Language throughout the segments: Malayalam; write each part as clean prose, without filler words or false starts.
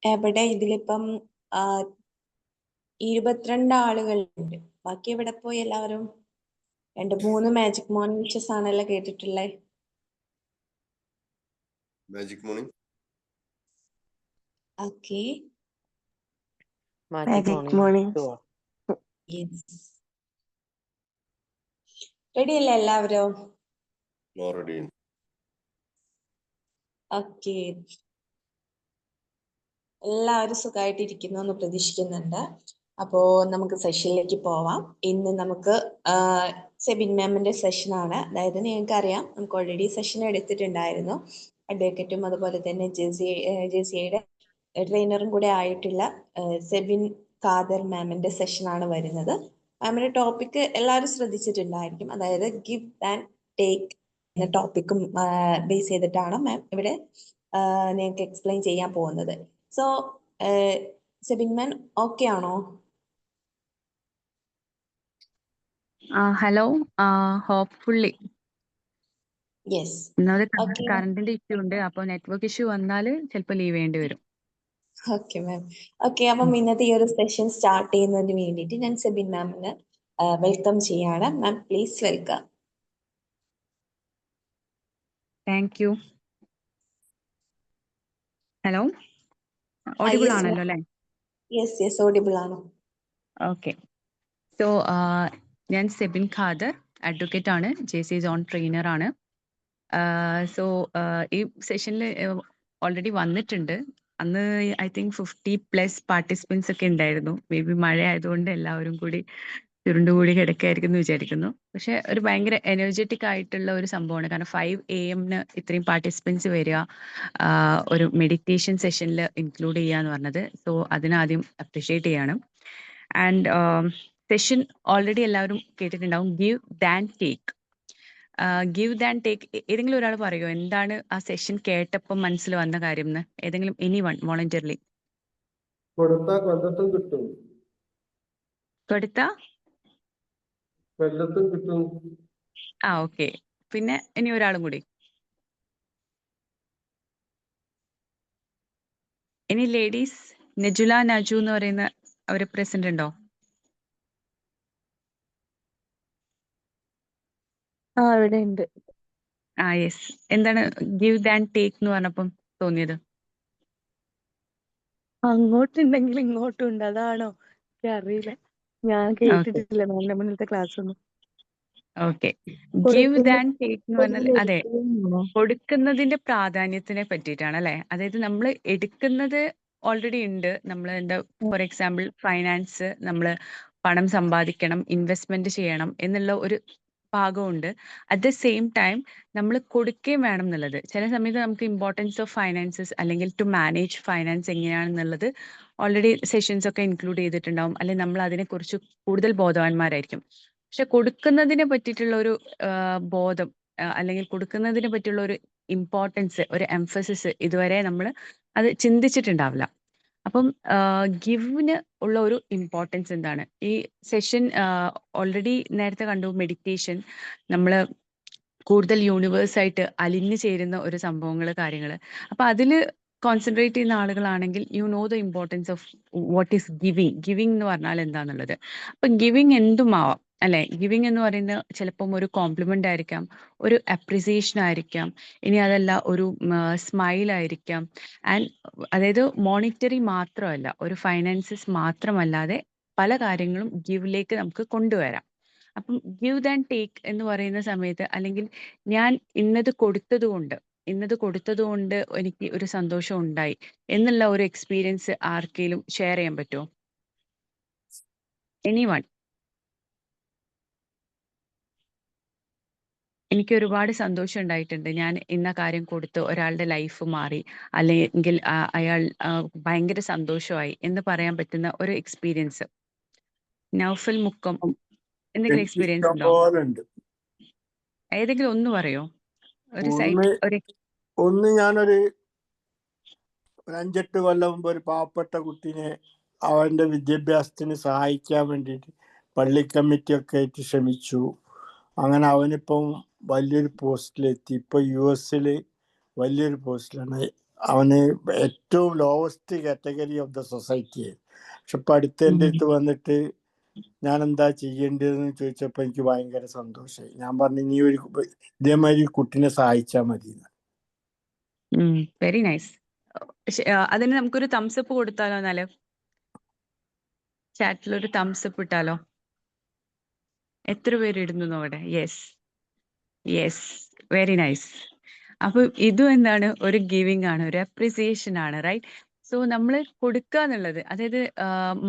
എവിടെ ഇതിലിപ്പം 22 ആളുകളുണ്ട്. ബാക്കി എവിടെ പോയി എല്ലാവരും? 2-3 മാജിക് മോർണിംഗ് വിഷസ് ആണല്ലോ കേട്ടിട്ടുള്ളത്. Magic morning. Okay, magic morning. Ready അല്ലേ എല്ലാവരും? ഓൾറെഡി ഓക്കെ, എല്ലാവരും സുഖമായിട്ടിരിക്കുന്നു എന്ന് പ്രതീക്ഷിക്കുന്നുണ്ട്. അപ്പോ നമുക്ക് സെഷനിലേക്ക് പോവാം. ഇന്ന് നമുക്ക് സെബിൻ മാമിന്റെ സെഷനാണ്. അതായത് നിങ്ങൾക്കറിയാം, നമുക്ക് ഓൾറെഡി സെഷൻ എടുത്തിട്ടുണ്ടായിരുന്നു. അഡ്വക്കേറ്റും അതുപോലെ തന്നെ ജെസിയുടെ ട്രെയിനറും കൂടെ ആയിട്ടുള്ള സെബിൻ ഖാദർ മാമിന്റെ സെഷനാണ് വരുന്നത്. മാമിന്റെ ടോപ്പിക് എല്ലാവരും ശ്രദ്ധിച്ചിട്ടുണ്ടായിരിക്കും. അതായത് ഗിവ് ആൻഡ് ടേക്ക് എന്ന ടോപ്പിക്കും ബേസ് ചെയ്തിട്ടാണ് മാം ഇവിടെ നിങ്ങൾക്ക് എക്സ്പ്ലെയിൻ ചെയ്യാൻ പോകുന്നത്. സോ സെബിൻ മാം ഓക്കെ ആണോ? Hello, hopefully. യെസ്. കറണ്ടിന്റെ ഇഷ്യൂ ഉണ്ട്, അപ്പൊ നെറ്റ്വർക്ക് ഇഷ്യൂ വന്നാൽ ചിലപ്പോൾ ലീവ് ചെയ്യേണ്ടി വരും. Okay ma'am. ഓക്കെ, അപ്പം ഇന്നത്തെ ഈ ഒരു സെഷൻ സ്റ്റാർട്ട് ചെയ്യുന്നതിന് വേണ്ടിയിട്ട് ഞാൻ സെബിൻ മാമിന് വെൽക്കം ചെയ്യാണ്. Ma'am please welcome. Thank you. Hello, audible ആണല്ലോ അല്ലേ? യെസ് ഓഡിബിൾ ആണ്. ഓക്കെ, സോ ഞാൻ സെബിൻ ഖാദർ, അഡ്വക്കേറ്റ് ആണ്, JC സോൺ ട്രെയിനർ ആണ്. സോ ഈ സെഷനിൽ ഓൾറെഡി വന്നിട്ടുണ്ട്. അന്ന് ഐ തിങ്ക് 50+ പാർട്ടിസിപ്പൻസ് ഒക്കെ ഉണ്ടായിരുന്നു. മേ ബി മഴ ആയതുകൊണ്ട് എല്ലാവരും കൂടി ചുരുണ്ടുകൂടി കിടക്കായിരിക്കും എന്ന് വിചാരിക്കുന്നു. പക്ഷെ ഒരു ഭയങ്കര എനർജറ്റിക് ആയിട്ടുള്ള ഒരു സംഭവമാണ്. കാരണം 5 AM ഇത്രയും പാർട്ടിസിപ്പൻസ് വരിക, ഒരു മെഡിറ്റേഷൻ സെഷനിൽ ഇൻക്ലൂഡ് ചെയ്യുക എന്ന് പറഞ്ഞത്. സോ അതിനാദ്യം അപ്രിഷ്യേറ്റ് ചെയ്യണം. ആൻഡ് സെഷൻ ഓൾറെഡി എല്ലാവരും കേട്ടിട്ടുണ്ടാവും, give than take. Give than take. ഏതെങ്കിലും ഒരാൾ പറയുമോ എന്താണ് ആ സെഷൻ കേട്ടപ്പം മനസ്സിൽ വന്ന കാര്യം എന്ന്? ഏതെങ്കിലും എനിവൺ വോളണ്ടിയർലി. ഓക്കെ, പിന്നെ ഇനി ഒരാളും കൂടി. ഇനി ലേഡീസ്, നജുല നജു എന്ന് പറയുന്ന അവർ പ്രസന്റ് ഉണ്ടോ? ഇവിടെ ഉണ്ട്. യെസ്. എന്താണ് ഗിവ് ദാൻ ടേക്ക് എന്ന് പറഞ്ഞപ്പം തോന്നിയത്? അങ്ങോട്ടുണ്ടെങ്കിൽ ഇങ്ങോട്ടും ഉണ്ട്, അതാണോ? അറിയില്ല, ഞാൻ കേട്ടിട്ടില്ല നമ്മുടെ മുന്നത്തെ ക്ലാസ് ഒന്നും. ഓക്കെ, ഗിവ് ദാൻ ടേക്ക് എന്ന് പറഞ്ഞാൽ അതെ, കൊടുക്കുന്നതിന്റെ പ്രാധാന്യത്തിനെ പറ്റിയിട്ടാണ് അല്ലെ. അതായത് നമ്മൾ എടുക്കുന്നത് ഓൾറെഡി ഉണ്ട്. നമ്മൾ എന്താ, ഫോർ എക്സാമ്പിൾ ഫൈനാൻസ്, നമ്മൾ പണം സമ്പാദിക്കണം, ഇൻവെസ്റ്റ്മെന്റ് ചെയ്യണം എന്നുള്ള ഒരു ഭാഗമുണ്ട്. അറ്റ് ദ സെയിം ടൈം നമ്മൾ കൊടുക്കുകയും വേണം എന്നുള്ളത്. ചില സമയത്ത് നമുക്ക് ഇമ്പോർട്ടൻസ് ഓഫ് ഫൈനാൻസസ് അല്ലെങ്കിൽ ടു മാനേജ് ഫൈനാൻസ് എങ്ങനെയാണെന്നുള്ളത് ഓൾറെഡി സെഷൻസ് ഒക്കെ ഇൻക്ലൂഡ് ചെയ്തിട്ടുണ്ടാവും, അല്ലെങ്കിൽ നമ്മൾ അതിനെക്കുറിച്ച് കൂടുതൽ ബോധവാന്മാരായിരിക്കും. പക്ഷെ കൊടുക്കുന്നതിനെ പറ്റിയിട്ടുള്ള ഒരു ബോധം, അല്ലെങ്കിൽ കൊടുക്കുന്നതിനെ പറ്റിയുള്ള ഒരു ഇമ്പോർട്ടൻസ്, ഒരു എംഫസിസ് ഇതുവരെ നമ്മൾ അത് ചിന്തിച്ചിട്ടുണ്ടാവില്ല. അപ്പം ഗിവിന് ഉള്ള ഒരു ഇമ്പോർട്ടൻസ് എന്താണ്? ഈ സെഷൻ ഓൾറെഡി നേരത്തെ കണ്ടു, മെഡിറ്റേഷൻ, നമ്മൾ കൂടുതൽ യൂണിവേഴ്സായിട്ട് അലിഞ്ഞു ചേരുന്ന ഒരു സംഭവങ്ങൾ, കാര്യങ്ങൾ. അപ്പം അതിൽ കോൺസെൻട്രേറ്റ് ചെയ്യുന്ന ആളുകളാണെങ്കിൽ you know the importance of what is giving എന്ന് പറഞ്ഞാൽ എന്താണെന്നുള്ളത്. അപ്പം ഗിവിങ് എന്തുമാവാം അല്ലെ. ഗിവിങ് എന്ന് പറയുന്നത് ചിലപ്പം ഒരു കോംപ്ലിമെന്റ് ആയിരിക്കാം, ഒരു അപ്രിസിയേഷൻ ആയിരിക്കാം, ഇനി അതല്ല ഒരു സ്മൈൽ ആയിരിക്കാം. ആൻഡ് അതായത് മോണിറ്ററി മാത്രമല്ല, ഒരു ഫൈനാൻസസ് മാത്രമല്ലാതെ പല കാര്യങ്ങളും ഗിവിലേക്ക് നമുക്ക് കൊണ്ടുവരാം. അപ്പം ഗിവ് ആൻഡ് ടേക്ക് എന്ന് പറയുന്ന സമയത്ത്, അല്ലെങ്കിൽ ഞാൻ ഇന്നത് കൊടുത്തതുകൊണ്ട് എനിക്ക് ഒരു സന്തോഷം ഉണ്ടായി എന്നുള്ള ഒരു എക്സ്പീരിയൻസ് ആർക്കെങ്കിലും ഷെയർ ചെയ്യാൻ പറ്റുമോ? എനിവൺ? എനിക്ക് ഒരുപാട് സന്തോഷം ഉണ്ടായിട്ടുണ്ട്, ഞാൻ ഇന്ന കാര്യം കൊടുത്ത് ഒരാളുടെ ലൈഫ് മാറി, അല്ലെങ്കിൽ അയാൾ ഭയങ്കര സന്തോഷമായി എന്ന് പറയാൻ പറ്റുന്ന ഒരു എക്സ്പീരിയൻസ്. നൗഫൽ മുക്കം, എന്തെങ്കിലും എക്സ്പീരിയൻസ് ഉണ്ടോ? ഏതെങ്കിലും ഒന്ന് പറയോ? ഒന്ന് ഞാനൊരു 5-8 കൊല്ലം മുമ്പ് ഒരു പാവപ്പെട്ട കുട്ടീനെ അവന്റെ വിദ്യാഭ്യാസത്തിന് സഹായിക്കാൻ വേണ്ടിയിട്ട് പള്ളി കമ്മിറ്റിയൊക്കെ ആയിട്ട് ശ്രമിച്ചു. അങ്ങനെ അവനിപ്പം വലിയൊരു പോസ്റ്റിലെത്തി. ഇപ്പൊ US വലിയൊരു പോസ്റ്റിലാണ്. അവന് ഏറ്റവും lowest category of the society. പക്ഷെ ഇപ്പം അടുത്ത് എൻ്റെ അടുത്ത് വന്നിട്ട് ഞാൻ എന്താ ചെയ്യേണ്ടതെന്ന് ചോദിച്ചപ്പോൾ എനിക്ക് ഭയങ്കര സന്തോഷമായി. ഞാൻ പറഞ്ഞു നീ ഇതേമാതിരി ഒരു കുട്ടീനെ സഹായിച്ചാൽ മതി. Very nice. അതിന് നമുക്കൊരു തംസപ്പ് കൊടുത്താലോ? എന്നാല് ചാറ്റിൽ ഒരു തംസപ്പ് ഇട്ടാലോ? എത്ര പേര് ഇടുന്നു അവിടെ? Yes, very nice. അപ്പൊ ഇതും എന്താണ്? ഒരു ഗിവിംഗ് ആണ്, ഒരു അപ്രിസിയേഷൻ ആണ്, റൈറ്റ്? സോ നമ്മൾ കൊടുക്കുക എന്നുള്ളത്, അതായത്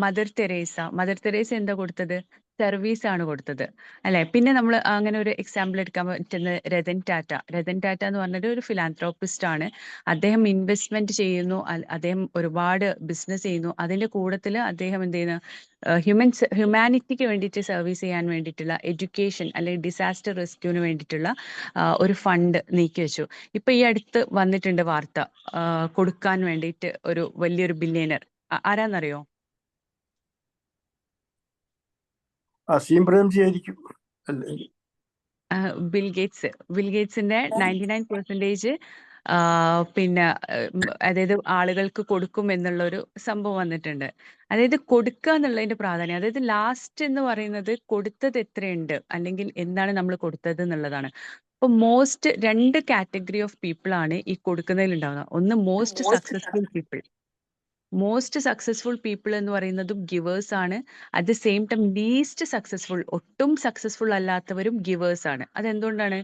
മദർ തെരേസ എന്താ കൊടുത്തത്? സർവീസ് ആണ് കൊടുത്തത്, അല്ലെ? പിന്നെ നമ്മൾ അങ്ങനെ ഒരു എക്സാമ്പിൾ എടുക്കാൻ പറ്റുന്നത് രതൻ ടാറ്റ എന്ന് പറഞ്ഞൊരു ഒരു ഫിലാന്ത്രോപ്പിസ്റ്റ് ആണ്. അദ്ദേഹം ഇൻവെസ്റ്റ്മെന്റ് ചെയ്യുന്നു, അദ്ദേഹം ഒരുപാട് ബിസിനസ് ചെയ്യുന്നു. അതിന്റെ കൂട്ടത്തിൽ അദ്ദേഹം എന്ത് ചെയ്യുന്നു? ഹ്യൂമാനിറ്റിക്ക് വേണ്ടിയിട്ട് സർവീസ് ചെയ്യാൻ വേണ്ടിയിട്ടുള്ള എഡ്യൂക്കേഷൻ അല്ലെങ്കിൽ ഡിസാസ്റ്റർ റെസ്ക്യൂവിന് വേണ്ടിയിട്ടുള്ള ഒരു ഫണ്ട് നീക്കി വെച്ചു. ഇപ്പൊ ഈ അടുത്ത് വന്നിട്ടുണ്ട് വാർത്ത, കൊടുക്കാൻ വേണ്ടിയിട്ട് ഒരു വലിയൊരു ബില്യണർ. ആരാന്നറിയോ? അസീം പ്രേംജി ആയിരിക്കും. ബിൽഗേറ്റ്സിന്റെ 99% പിന്നെ അതായത് ആളുകൾക്ക് കൊടുക്കും എന്നുള്ള ഒരു സംഭവം വന്നിട്ടുണ്ട്. അതായത് കൊടുക്കുക എന്നുള്ളതിന്റെ പ്രാധാന്യം, അതായത് ലാസ്റ്റ് എന്ന് പറയുന്നത് കൊടുത്തത് എത്രയുണ്ട് അല്ലെങ്കിൽ എന്താണ് നമ്മൾ കൊടുത്തത് എന്നുള്ളതാണ്. അപ്പൊ രണ്ട് കാറ്റഗറി ഓഫ് പീപ്പിൾ ആണ് ഈ കൊടുക്കുന്നതിൽ ഉണ്ടാവുക. ഒന്ന് മോസ്റ്റ് സക്സസ്ഫുൾ പീപ്പിൾ എന്ന് പറയുന്നതും ഗിവേഴ്സ് ആണ്. At the same time least successful, ഒട്ടും സക്സസ്ഫുൾ അല്ലാത്തവരും ഗിവേഴ്സ് ആണ്. അതെന്തുകൊണ്ടാണ്?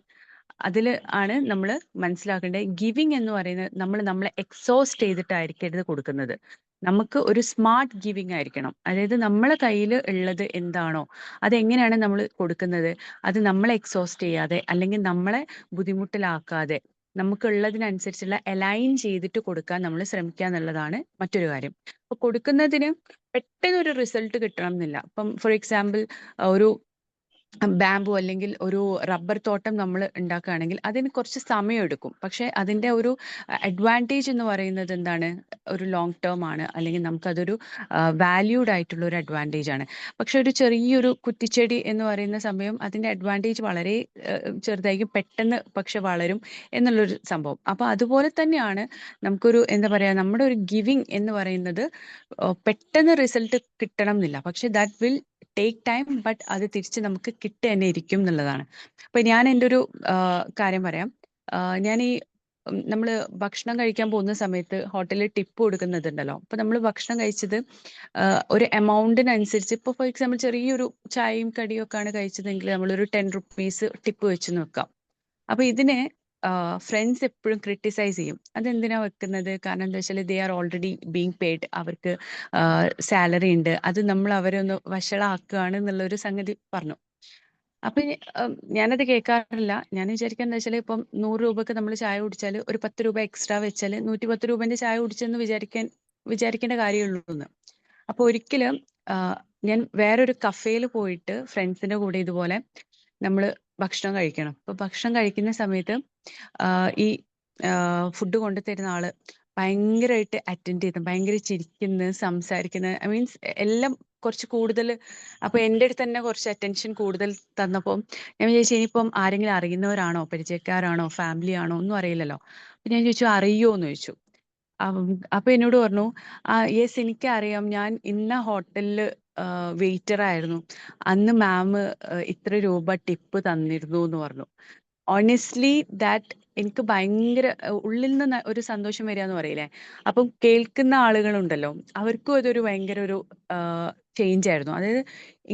അതിൽ ആണ് നമ്മൾ മനസ്സിലാക്കേണ്ടത്, ഗിവിങ് എന്ന് പറയുന്നത് നമ്മളെ എക്സോസ്റ്റ് ചെയ്തിട്ടായിരിക്കരുത് കൊടുക്കുന്നത്. നമുക്ക് ഒരു സ്മാർട്ട് ഗിവിങ് ആയിരിക്കണം. അതായത് നമ്മളെ കയ്യിൽ ഉള്ളത് എന്താണോ അതെങ്ങനെയാണ് നമ്മൾ കൊടുക്കുന്നത്, അത് നമ്മളെ എക്സോസ്റ്റ് ചെയ്യാതെ അല്ലെങ്കിൽ നമ്മളെ ബുദ്ധിമുട്ടിലാക്കാതെ നമുക്കുള്ളതിനനുസരിച്ചുള്ള അലൈൻ ചെയ്തിട്ട് കൊടുക്കാൻ നമ്മൾ ശ്രമിക്കുക എന്നുള്ളതാണ് മറ്റൊരു കാര്യം. അപ്പൊ കൊടുക്കുന്നതിന് പെട്ടെന്ന് ഒരു റിസൾട്ട് കിട്ടണം എന്നില്ല. ഇപ്പം ഫോർ എക്സാമ്പിൾ ഒരു ബാമ്പു അല്ലെങ്കിൽ ഒരു റബ്ബർ തോട്ടം നമ്മൾ ഉണ്ടാക്കുകയാണെങ്കിൽ അതിന് കുറച്ച് സമയം എടുക്കും. പക്ഷെ അതിൻ്റെ ഒരു അഡ്വാൻറ്റേജ് എന്ന് പറയുന്നത് എന്താണ്? ഒരു ലോങ് ടേം ആണ്, അല്ലെങ്കിൽ നമുക്കതൊരു വാല്യൂഡ് ആയിട്ടുള്ള ഒരു അഡ്വാൻറ്റേജ് ആണ്. പക്ഷെ ഒരു ചെറിയൊരു കുറ്റിച്ചെടി എന്ന് പറയുന്ന സമയം അതിൻ്റെ അഡ്വാൻറ്റേജ് വളരെ ചെറുതായിരിക്കും, പെട്ടെന്ന് പക്ഷെ വളരും എന്നുള്ളൊരു സംഭവം. അപ്പോൾ അതുപോലെ തന്നെയാണ് നമുക്കൊരു എന്താ പറയുക, നമ്മുടെ ഒരു ഗിവിങ് എന്ന് പറയുന്നത് പെട്ടെന്ന് റിസൾട്ട് കിട്ടണം എന്നില്ല. പക്ഷെ that will take time, but അത് തിരിച്ച് നമുക്ക് കിട്ടി തന്നെ ഇരിക്കും എന്നുള്ളതാണ്. അപ്പൊ ഞാൻ എൻ്റെ ഒരു കാര്യം പറയാം. ഞാൻ ഈ നമ്മൾ ഭക്ഷണം കഴിക്കാൻ പോകുന്ന സമയത്ത് ഹോട്ടലിൽ ടിപ്പ് കൊടുക്കുന്നുണ്ടല്ലോ. അപ്പൊ നമ്മൾ ഭക്ഷണം കഴിച്ചത് ഒരു എമൗണ്ടിനനുസരിച്ച്, ഇപ്പോൾ ഫോർ എക്സാമ്പിൾ ചെറിയൊരു ചായയും കടിയും ഒക്കെ ആണ് കഴിച്ചതെങ്കിൽ നമ്മളൊരു 10 rupees ടിപ്പ് വെച്ച് വെക്കാം. അപ്പൊ ഇതിനെ ഫ്രണ്ട്സ് എപ്പോഴും ക്രിട്ടിസൈസ് ചെയ്യും. അതെന്തിനാ വെക്കുന്നത്? കാരണം എന്താ വെച്ചാൽ they are already being paid, അവർക്ക് സാലറി ഉണ്ട്, അത് നമ്മൾ അവരെ ഒന്ന് വഷളാക്കുകയാണ് എന്നുള്ളൊരു സംഗതി പറഞ്ഞു. അപ്പൊ ഞാനത് കേൾക്കാറില്ല. ഞാൻ വിചാരിക്കുക എന്താ വെച്ചാൽ, ഇപ്പം 100 രൂപക്ക് നമ്മൾ ചായ കുടിച്ചാൽ ഒരു 10 രൂപ എക്സ്ട്രാ വെച്ചാൽ 110 രൂപന്റെ ചായ കുടിച്ചെന്ന് വിചാരിക്കേണ്ട കാര്യമുള്ളൂ എന്ന്. അപ്പൊ ഒരിക്കലും ഞാൻ വേറൊരു കഫേയിൽ പോയിട്ട് ഫ്രണ്ട്സിന്റെ കൂടെ ഇതുപോലെ നമ്മൾ ഭക്ഷണം കഴിക്കണം. അപ്പൊ ഭക്ഷണം കഴിക്കുന്ന സമയത്ത് ഈ ഫുഡ് കൊണ്ടുതരുന്ന ആള് ഭയങ്കരമായിട്ട് അറ്റൻഡ് ചെയ്ത് ഭയങ്കര ചിരിക്കുന്ന സംസാരിക്കുന്ന, ഐ മീൻസ് എല്ലാം കുറച്ച് കൂടുതൽ. അപ്പൊ എൻ്റെ അടുത്ത് തന്നെ കുറച്ച് അറ്റൻഷൻ കൂടുതൽ തന്നപ്പോൾ ഞാൻ വിചാരിച്ചു ഇനിയിപ്പം ആരെങ്കിലും അറിയുന്നവരാണോ, പരിചയക്കാരാണോ, ഫാമിലി ആണോ ഒന്നും അറിയില്ലല്ലോ. അപ്പൊ ഞാൻ ചോദിച്ചു അറിയോ എന്ന് ചോദിച്ചു. അപ്പൊ എന്നോട് പറഞ്ഞു, യെസ് എനിക്കറിയാം, ഞാൻ ഇന്ന ഹോട്ടലിൽ വെയിറ്റർ ആയിരുന്നു, അന്ന് മാം ഇത്ര രൂപ ടിപ്പ് തന്നിരുന്നു എന്ന് പറഞ്ഞു. ഓണസ്റ്റ്ലി ദാറ്റ് എനിക്ക് ഭയങ്കര ഉള്ളിൽ നിന്ന് ഒരു സന്തോഷം വരിക എന്ന് പറയില്ലേ. അപ്പം കേൾക്കുന്ന ആളുകളുണ്ടല്ലോ, അവർക്കും അതൊരു ഭയങ്കര ഒരു ചേഞ്ച് ആയിരുന്നു. അതായത്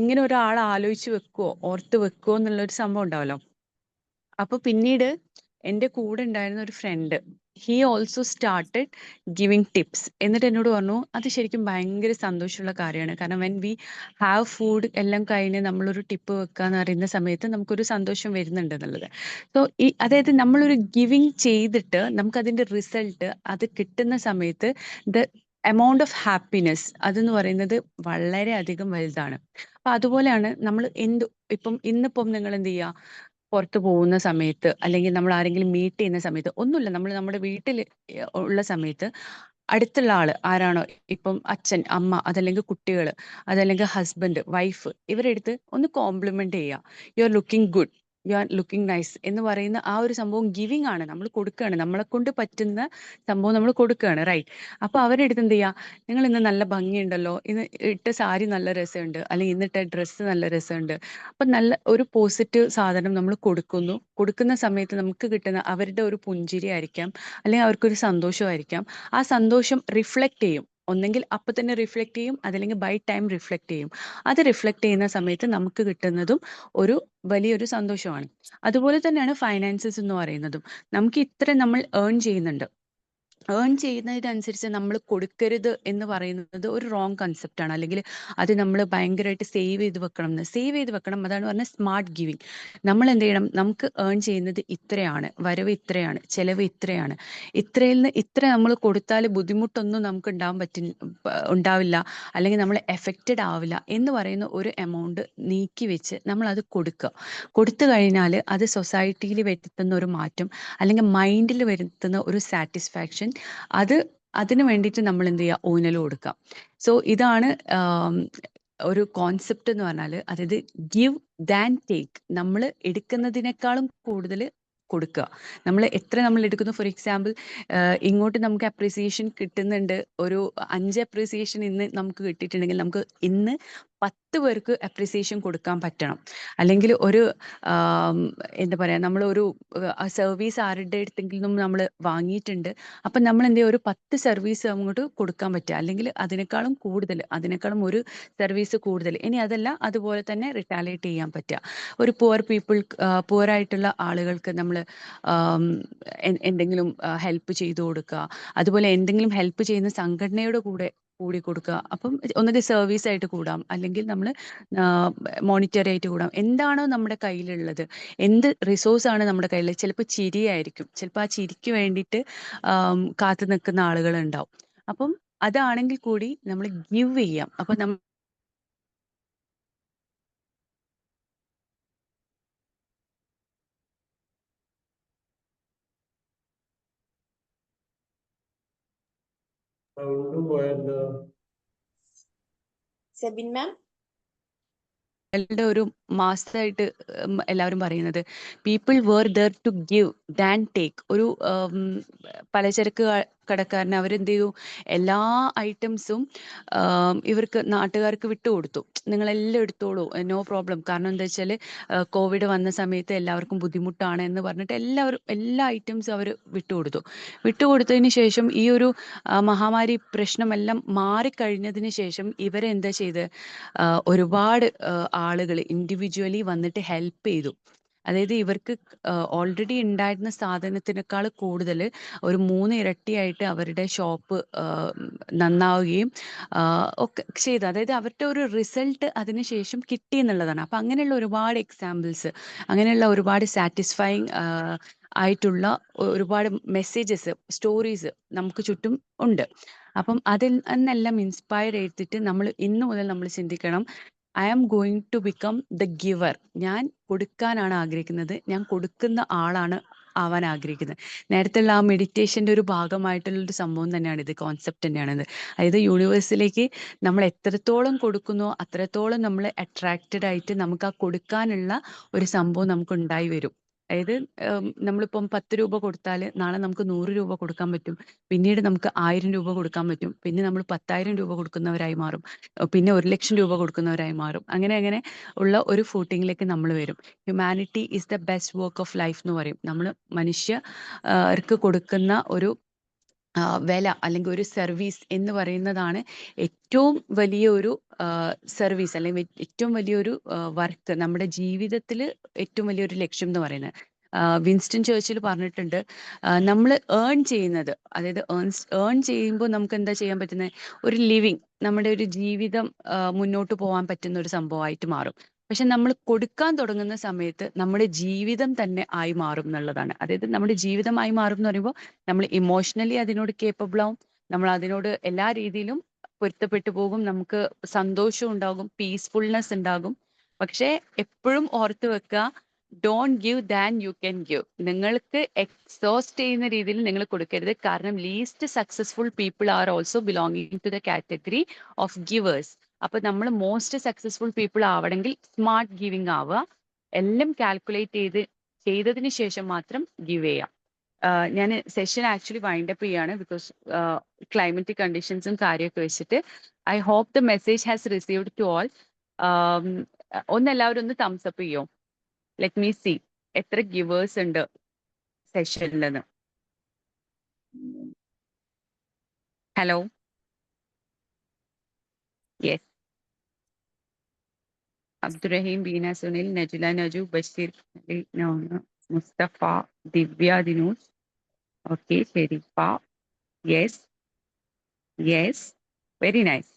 ഇങ്ങനെ ഒരാൾ ആലോചിച്ച് വെക്കുവോ, ഓർത്ത് വെക്കുവോ എന്നുള്ളൊരു സംഭവം ഉണ്ടാവല്ലോ. അപ്പൊ പിന്നീട് എൻ്റെ കൂടെ ഉണ്ടായിരുന്ന ഒരു friend, he also started giving tips. എന്നിട്ട് എന്നോട് പറഞ്ഞു അത് ശരിക്കും ഭയങ്കര സന്തോഷമുള്ള കാര്യമാണ്. കാരണം വെൻ വി ഹാവ് ഫുഡ് എല്ലാം കഴിഞ്ഞ് നമ്മളൊരു ടിപ്പ് വെക്കുക എന്ന് പറയുന്ന സമയത്ത് നമുക്കൊരു സന്തോഷം വരുന്നുണ്ട് എന്നുള്ളത്. സോ അതായത് നമ്മളൊരു ഗിവിങ് ചെയ്തിട്ട് നമുക്കതിൻ്റെ റിസൾട്ട് അത് കിട്ടുന്ന സമയത്ത് ദ എമൗണ്ട് ഓഫ് ഹാപ്പിനെസ് അതെന്ന് പറയുന്നത് വളരെയധികം വലുതാണ്. അപ്പൊ അതുപോലെയാണ് നമ്മൾ ഇന്നിപ്പം നിങ്ങൾ എന്ത് ചെയ്യുക, പുറത്ത് പോകുന്ന സമയത്ത് അല്ലെങ്കിൽ നമ്മൾ ആരെങ്കിലും മീറ്റ് ചെയ്യുന്ന സമയത്ത് ഒന്നുമില്ല, നമ്മൾ നമ്മുടെ വീട്ടിൽ ഉള്ള സമയത്ത് അടുത്തുള്ള ആള് ആരാണോ, ഇപ്പം അച്ഛൻ, അമ്മ, അതല്ലെങ്കിൽ കുട്ടികൾ, അതല്ലെങ്കിൽ ഹസ്ബൻഡ്, വൈഫ്, ഇവരെടുത്ത് ഒന്ന് കോംപ്ലിമെന്റ് ചെയ്യുക. You are looking good, you are looking nice എന്ന് പറയുന്ന ആ ഒരു സംഭവം ഗിവിങ് ആണ്. നമ്മൾ കൊടുക്കുകയാണ്, നമ്മളെ കൊണ്ട് പറ്റുന്ന സംഭവം നമ്മൾ കൊടുക്കുകയാണ്, റൈറ്റ്? അപ്പൊ അവരുടെ അടുത്ത് എന്ത് ചെയ്യുക, നിങ്ങൾ ഇന്ന് നല്ല ഭംഗിയുണ്ടല്ലോ, ഇന്ന് ഇട്ട സാരി നല്ല രസമുണ്ട്, അല്ലെങ്കിൽ ഇന്നിട്ട ഡ്രസ്സ് നല്ല രസമുണ്ട്. അപ്പൊ നല്ല ഒരു പോസിറ്റീവ് സാധനം നമ്മൾ കൊടുക്കുന്നു. കൊടുക്കുന്ന സമയത്ത് നമുക്ക് കിട്ടുന്ന അവരുടെ ഒരു പുഞ്ചിരി ആയിരിക്കാം, അല്ലെങ്കിൽ അവർക്കൊരു സന്തോഷമായിരിക്കാം. ആ സന്തോഷം റിഫ്ലക്ട് ചെയ്യും, ഒന്നെങ്കിൽ അപ്പൊ തന്നെ റിഫ്ലക്ട് ചെയ്യും, അതല്ലെങ്കിൽ ബൈ ടൈം റിഫ്ലക്ട് ചെയ്യും. അത് റിഫ്ലക്ട് ചെയ്യുന്ന സമയത്ത് നമുക്ക് കിട്ടുന്നതും ഒരു വലിയൊരു സന്തോഷമാണ്. അതുപോലെ തന്നെയാണ് ഫൈനാൻസസ് എന്ന് പറയുന്നതും. നമുക്ക് ഇത്ര നമ്മൾ ഏൺ ചെയ്യുന്നുണ്ട്, ഏൺ ചെയ്യുന്നതിനനുസരിച്ച് നമ്മൾ കൊടുക്കരുത് എന്ന് പറയുന്നത് ഒരു റോങ് കൺസെപ്റ്റ് ആണ്. അല്ലെങ്കിൽ അത് നമ്മൾ ഭയങ്കരമായിട്ട് സേവ് ചെയ്ത് വെക്കണം, സേവ് ചെയ്ത് വെക്കണം, അതാണ് പറഞ്ഞ സ്മാർട്ട് ഗിവിങ്. നമ്മൾ എന്ത് ചെയ്യണം, നമുക്ക് ഏൺ ചെയ്യുന്നത് ഇത്രയാണ്, വരവ് ഇത്രയാണ്, ചെലവ് ഇത്രയാണ്, ഇത്രയിൽ നിന്ന് ഇത്ര നമ്മൾ കൊടുത്താൽ ബുദ്ധിമുട്ടൊന്നും നമുക്ക് ഉണ്ടാവില്ല, അല്ലെങ്കിൽ നമ്മൾ എഫക്റ്റഡ് ആവില്ല എന്ന് പറയുന്ന ഒരു എമൗണ്ട് നീക്കി വെച്ച് നമ്മൾ അത് കൊടുത്തു കഴിഞ്ഞാൽ അത് സൊസൈറ്റിയിൽ വരുത്തുന്ന ഒരു മാറ്റം, അല്ലെങ്കിൽ മൈൻഡിൽ വരുത്തുന്ന ഒരു സാറ്റിസ്ഫാക്ഷൻ, അതിന് വേണ്ടിയിട്ട് നമ്മൾ എന്ത് ചെയ്യുക, ഊന്നൽ കൊടുക്കാം. സോ ഇതാണ് ഒരു കോൺസെപ്റ്റ് എന്ന് പറഞ്ഞാൽ, അതായത് ഗിവ് ദാൻ ടേക്ക്. നമ്മൾ എടുക്കുന്നതിനേക്കാളും കൂടുതൽ കൊടുക്കുക. നമ്മൾ എത്ര നമ്മൾ എടുക്കുന്നു, ഫോർ എക്സാമ്പിൾ ഇങ്ങോട്ട് നമുക്ക് അപ്രീസിയേഷൻ കിട്ടുന്നുണ്ട്, ഒരു 5 അപ്രീസിയേഷൻ ഇന്ന് നമുക്ക് കിട്ടിയിട്ടുണ്ടെങ്കിൽ നമുക്ക് ഇന്ന് 10 പേർക്ക് അപ്രീസിയേഷൻ കൊടുക്കാൻ പറ്റണം. അല്ലെങ്കിൽ ഒരു എന്താ പറയുക, നമ്മളൊരു സർവീസ് ആരുടെ അടുത്തെങ്കിലും നമ്മൾ വാങ്ങിയിട്ടുണ്ട്, അപ്പം നമ്മൾ എന്ത് ചെയ്യുക, ഒരു 10 സർവീസ് അങ്ങോട്ട് കൊടുക്കാൻ പറ്റുക, അല്ലെങ്കിൽ അതിനേക്കാളും കൂടുതൽ, അതിനേക്കാളും ഒരു സർവീസ് കൂടുതൽ. ഇനി അതല്ല, അതുപോലെ തന്നെ റിറ്റാലിയേറ്റ് ചെയ്യാൻ പറ്റുക. ഒരു പുവർ ആയിട്ടുള്ള ആളുകൾക്ക് നമ്മൾ എന്തെങ്കിലും ഹെൽപ്പ് ചെയ്തു കൊടുക്കുക, അതുപോലെ എന്തെങ്കിലും ഹെൽപ്പ് ചെയ്യുന്ന സംഘടനയുടെ കൂടി കൊടുക്കുക. അപ്പം ഒന്നുകിൽ സർവീസ് ആയിട്ട് കൂടാം, അല്ലെങ്കിൽ നമ്മൾ മോണിറ്ററി ആയിട്ട് കൂടാം. എന്താണോ നമ്മുടെ കയ്യിലുള്ളത്, എന്ത് റിസോഴ്സ് ആണ് നമ്മുടെ കയ്യിൽ, ചിലപ്പോൾ ചിരിയായിരിക്കും, ചിലപ്പോൾ ആ ചിരിക്ക് വേണ്ടിയിട്ട് കാത്തു നിൽക്കുന്ന ആളുകളുണ്ടാവും. അപ്പം അതാണെങ്കിൽ കൂടി നമ്മൾ ഗിവ് ചെയ്യാം. അപ്പം നമ്മൾ സെബിൻ മാം, ഒരു മാസമായിട്ട് എല്ലാവരും പറയുന്നത്, people were there to give than take. ഒരു പലചരക്ക് കടക്കാരന് അവരെന്ത് ചെയ്തു, എല്ലാ ഐറ്റംസും ഇവർക്ക് നാട്ടുകാർക്ക് വിട്ടുകൊടുത്തു. നിങ്ങളെല്ലാം എടുത്തോളൂ, നോ പ്രോബ്ലം. കാരണം എന്താ വെച്ചാൽ കോവിഡ് വന്ന സമയത്ത് എല്ലാവർക്കും ബുദ്ധിമുട്ടാണ് എന്ന് പറഞ്ഞിട്ട് എല്ലാ ഐറ്റംസും അവർ വിട്ടുകൊടുത്തതിന് ശേഷം ഈ ഒരു മഹാമാരി പ്രശ്നമെല്ലാം മാറിക്കഴിഞ്ഞതിന് ശേഷം ഇവരെന്താ ചെയ്ത്, ഒരുപാട് ആളുകൾ ഇൻഡിവിജ്വലി വന്നിട്ട് ഹെൽപ്പ് ചെയ്തു. അതായത് ഇവർക്ക് ഓൾറെഡി ഉണ്ടായിരുന്ന സാധനത്തിനേക്കാൾ കൂടുതൽ ഒരു 3 ഇരട്ടിയായിട്ട് അവരുടെ ഷോപ്പ് നന്നാവുകയും ഒക്കെ ചെയ്തു. അതായത് അവരുടെ ഒരു റിസൾട്ട് അതിനുശേഷം കിട്ടി എന്നുള്ളതാണ്. അപ്പം അങ്ങനെയുള്ള ഒരുപാട് എക്സാമ്പിൾസ്, അങ്ങനെയുള്ള ഒരുപാട് സാറ്റിസ്ഫൈങ് ആയിട്ടുള്ള ഒരുപാട് മെസ്സേജസ്, സ്റ്റോറീസ് നമുക്ക് ചുറ്റും ഉണ്ട്. അപ്പം അതിൽ നിന്നെല്ലാം ഇൻസ്പയർ ചെയ്തിട്ട് നമ്മൾ ഇന്നു മുതൽ നമ്മൾ ചിന്തിക്കണം, I am going to become the giver. ഞാൻ കൊടുക്കാനാണ് ആഗ്രഹിക്കുന്നത്, ഞാൻ കൊടുക്കുന്ന ആളാണ് ആവാൻ ആഗ്രഹിക്കുന്നത്. നേരത്തെയുള്ള ആ മെഡിറ്റേഷൻ്റെ ഒരു ഭാഗമായിട്ടുള്ളൊരു സംഭവം തന്നെയാണ് ഇത്, കോൺസെപ്റ്റ് തന്നെയാണിത്. അതായത് യൂണിവേഴ്സിലേക്ക് നമ്മൾ എത്രത്തോളം കൊടുക്കുന്നോ അത്രത്തോളം നമ്മൾ അട്രാക്റ്റഡ് ആയിട്ട് നമുക്ക് ആ കൊടുക്കാനുള്ള ഒരു സംഭവം നമുക്ക് ഉണ്ടായി വരും. അതായത് നമ്മളിപ്പം 10 രൂപ കൊടുത്താൽ നാളെ നമുക്ക് 100 രൂപ കൊടുക്കാൻ പറ്റും, പിന്നീട് നമുക്ക് 1000 രൂപ കൊടുക്കാൻ പറ്റും, പിന്നെ നമ്മൾ 10,000 രൂപ കൊടുക്കുന്നവരായി മാറും, പിന്നെ 1,00,000 രൂപ കൊടുക്കുന്നവരായി മാറും. അങ്ങനെ ഉള്ള ഒരു ഫൂട്ടിങ്ങിലേക്ക് നമ്മൾ വരും. Humanity is the best work of life എന്ന് പറയും. നമ്മൾ മനുഷ്യർക്ക് കൊടുക്കുന്ന ഒരു വില, അല്ലെങ്കിൽ ഒരു സർവീസ് എന്ന് പറയുന്നതാണ് ഏറ്റവും വലിയൊരു സർവീസ്, അല്ലെങ്കിൽ ഏറ്റവും വലിയൊരു വർക്ക്, നമ്മുടെ ജീവിതത്തിൽ ഏറ്റവും വലിയൊരു ലക്ഷ്യം എന്ന് പറയുന്നത്. വിൻസ്റ്റൺ ചേർച്ചിൽ പറഞ്ഞിട്ടുണ്ട്, നമ്മൾ ഏൺ ചെയ്യുന്നത്, അതായത് ഏൺ ചെയ്യുമ്പോൾ നമുക്ക് എന്താ ചെയ്യാൻ പറ്റുന്നത്, ഒരു ലിവിങ്, നമ്മുടെ ഒരു ജീവിതം മുന്നോട്ട് പോകാൻ പറ്റുന്ന ഒരു സംഭവമായിട്ട് മാറും. പക്ഷെ നമ്മൾ കൊടുക്കാൻ തുടങ്ങുന്ന സമയത്ത് നമ്മുടെ ജീവിതം തന്നെ ആയി മാറും എന്നുള്ളതാണ്. അതായത് നമ്മുടെ ജീവിതമായി മാറും എന്ന് പറയുമ്പോൾ നമ്മൾ ഇമോഷണലി അതിനോട് കേപ്പബിൾ ആവും, നമ്മൾ അതിനോട് എല്ലാ രീതിയിലും പൊരുത്തപ്പെട്ടു പോകും, നമുക്ക് സന്തോഷം ഉണ്ടാകും, പീസ്ഫുൾനെസ് ഉണ്ടാകും. പക്ഷെ എപ്പോഴും ഓർത്ത് വെക്കുക, don't give than you can give. നിങ്ങൾക്ക് എക്സോസ്റ്റ് ചെയ്യുന്ന രീതിയിൽ നിങ്ങൾ കൊടുക്കരുത്. കാരണം least successful people are also belonging to the category of givers. അപ്പൊ നമ്മൾ മോസ്റ്റ് സക്സസ്ഫുൾ പീപ്പിൾ ആവണമെങ്കിൽ സ്മാർട്ട് ഗിവിങ് ആവുക. എല്ലാം കാൽക്കുലേറ്റ് ചെയ്തതിന് ശേഷം മാത്രം ഗിവ് ചെയ്യാം. ഞാൻ സെഷൻ ആക്ച്വലി വൈൻഡ് അപ്പ് ചെയ്യാണ് ബിക്കോസ് ക്ലൈമറ്റിക് കണ്ടീഷൻസും കാര്യമൊക്കെ വെച്ചിട്ട്. I hope the message has received to all. എല്ലാവരും ഒന്ന് തംസ് അപ്പ് ചെയ്യോ? ലെറ്റ് മീ സി എത്ര ഗിവേഴ്സ് ഉണ്ട് സെഷനിലെന്ന്. Hello, yes. Abdurahim, Beena, Sunil, Najula, Naju, Basheer, Musthafa, Divya, Dinus, okay, Sherifa, yes yes, very nice.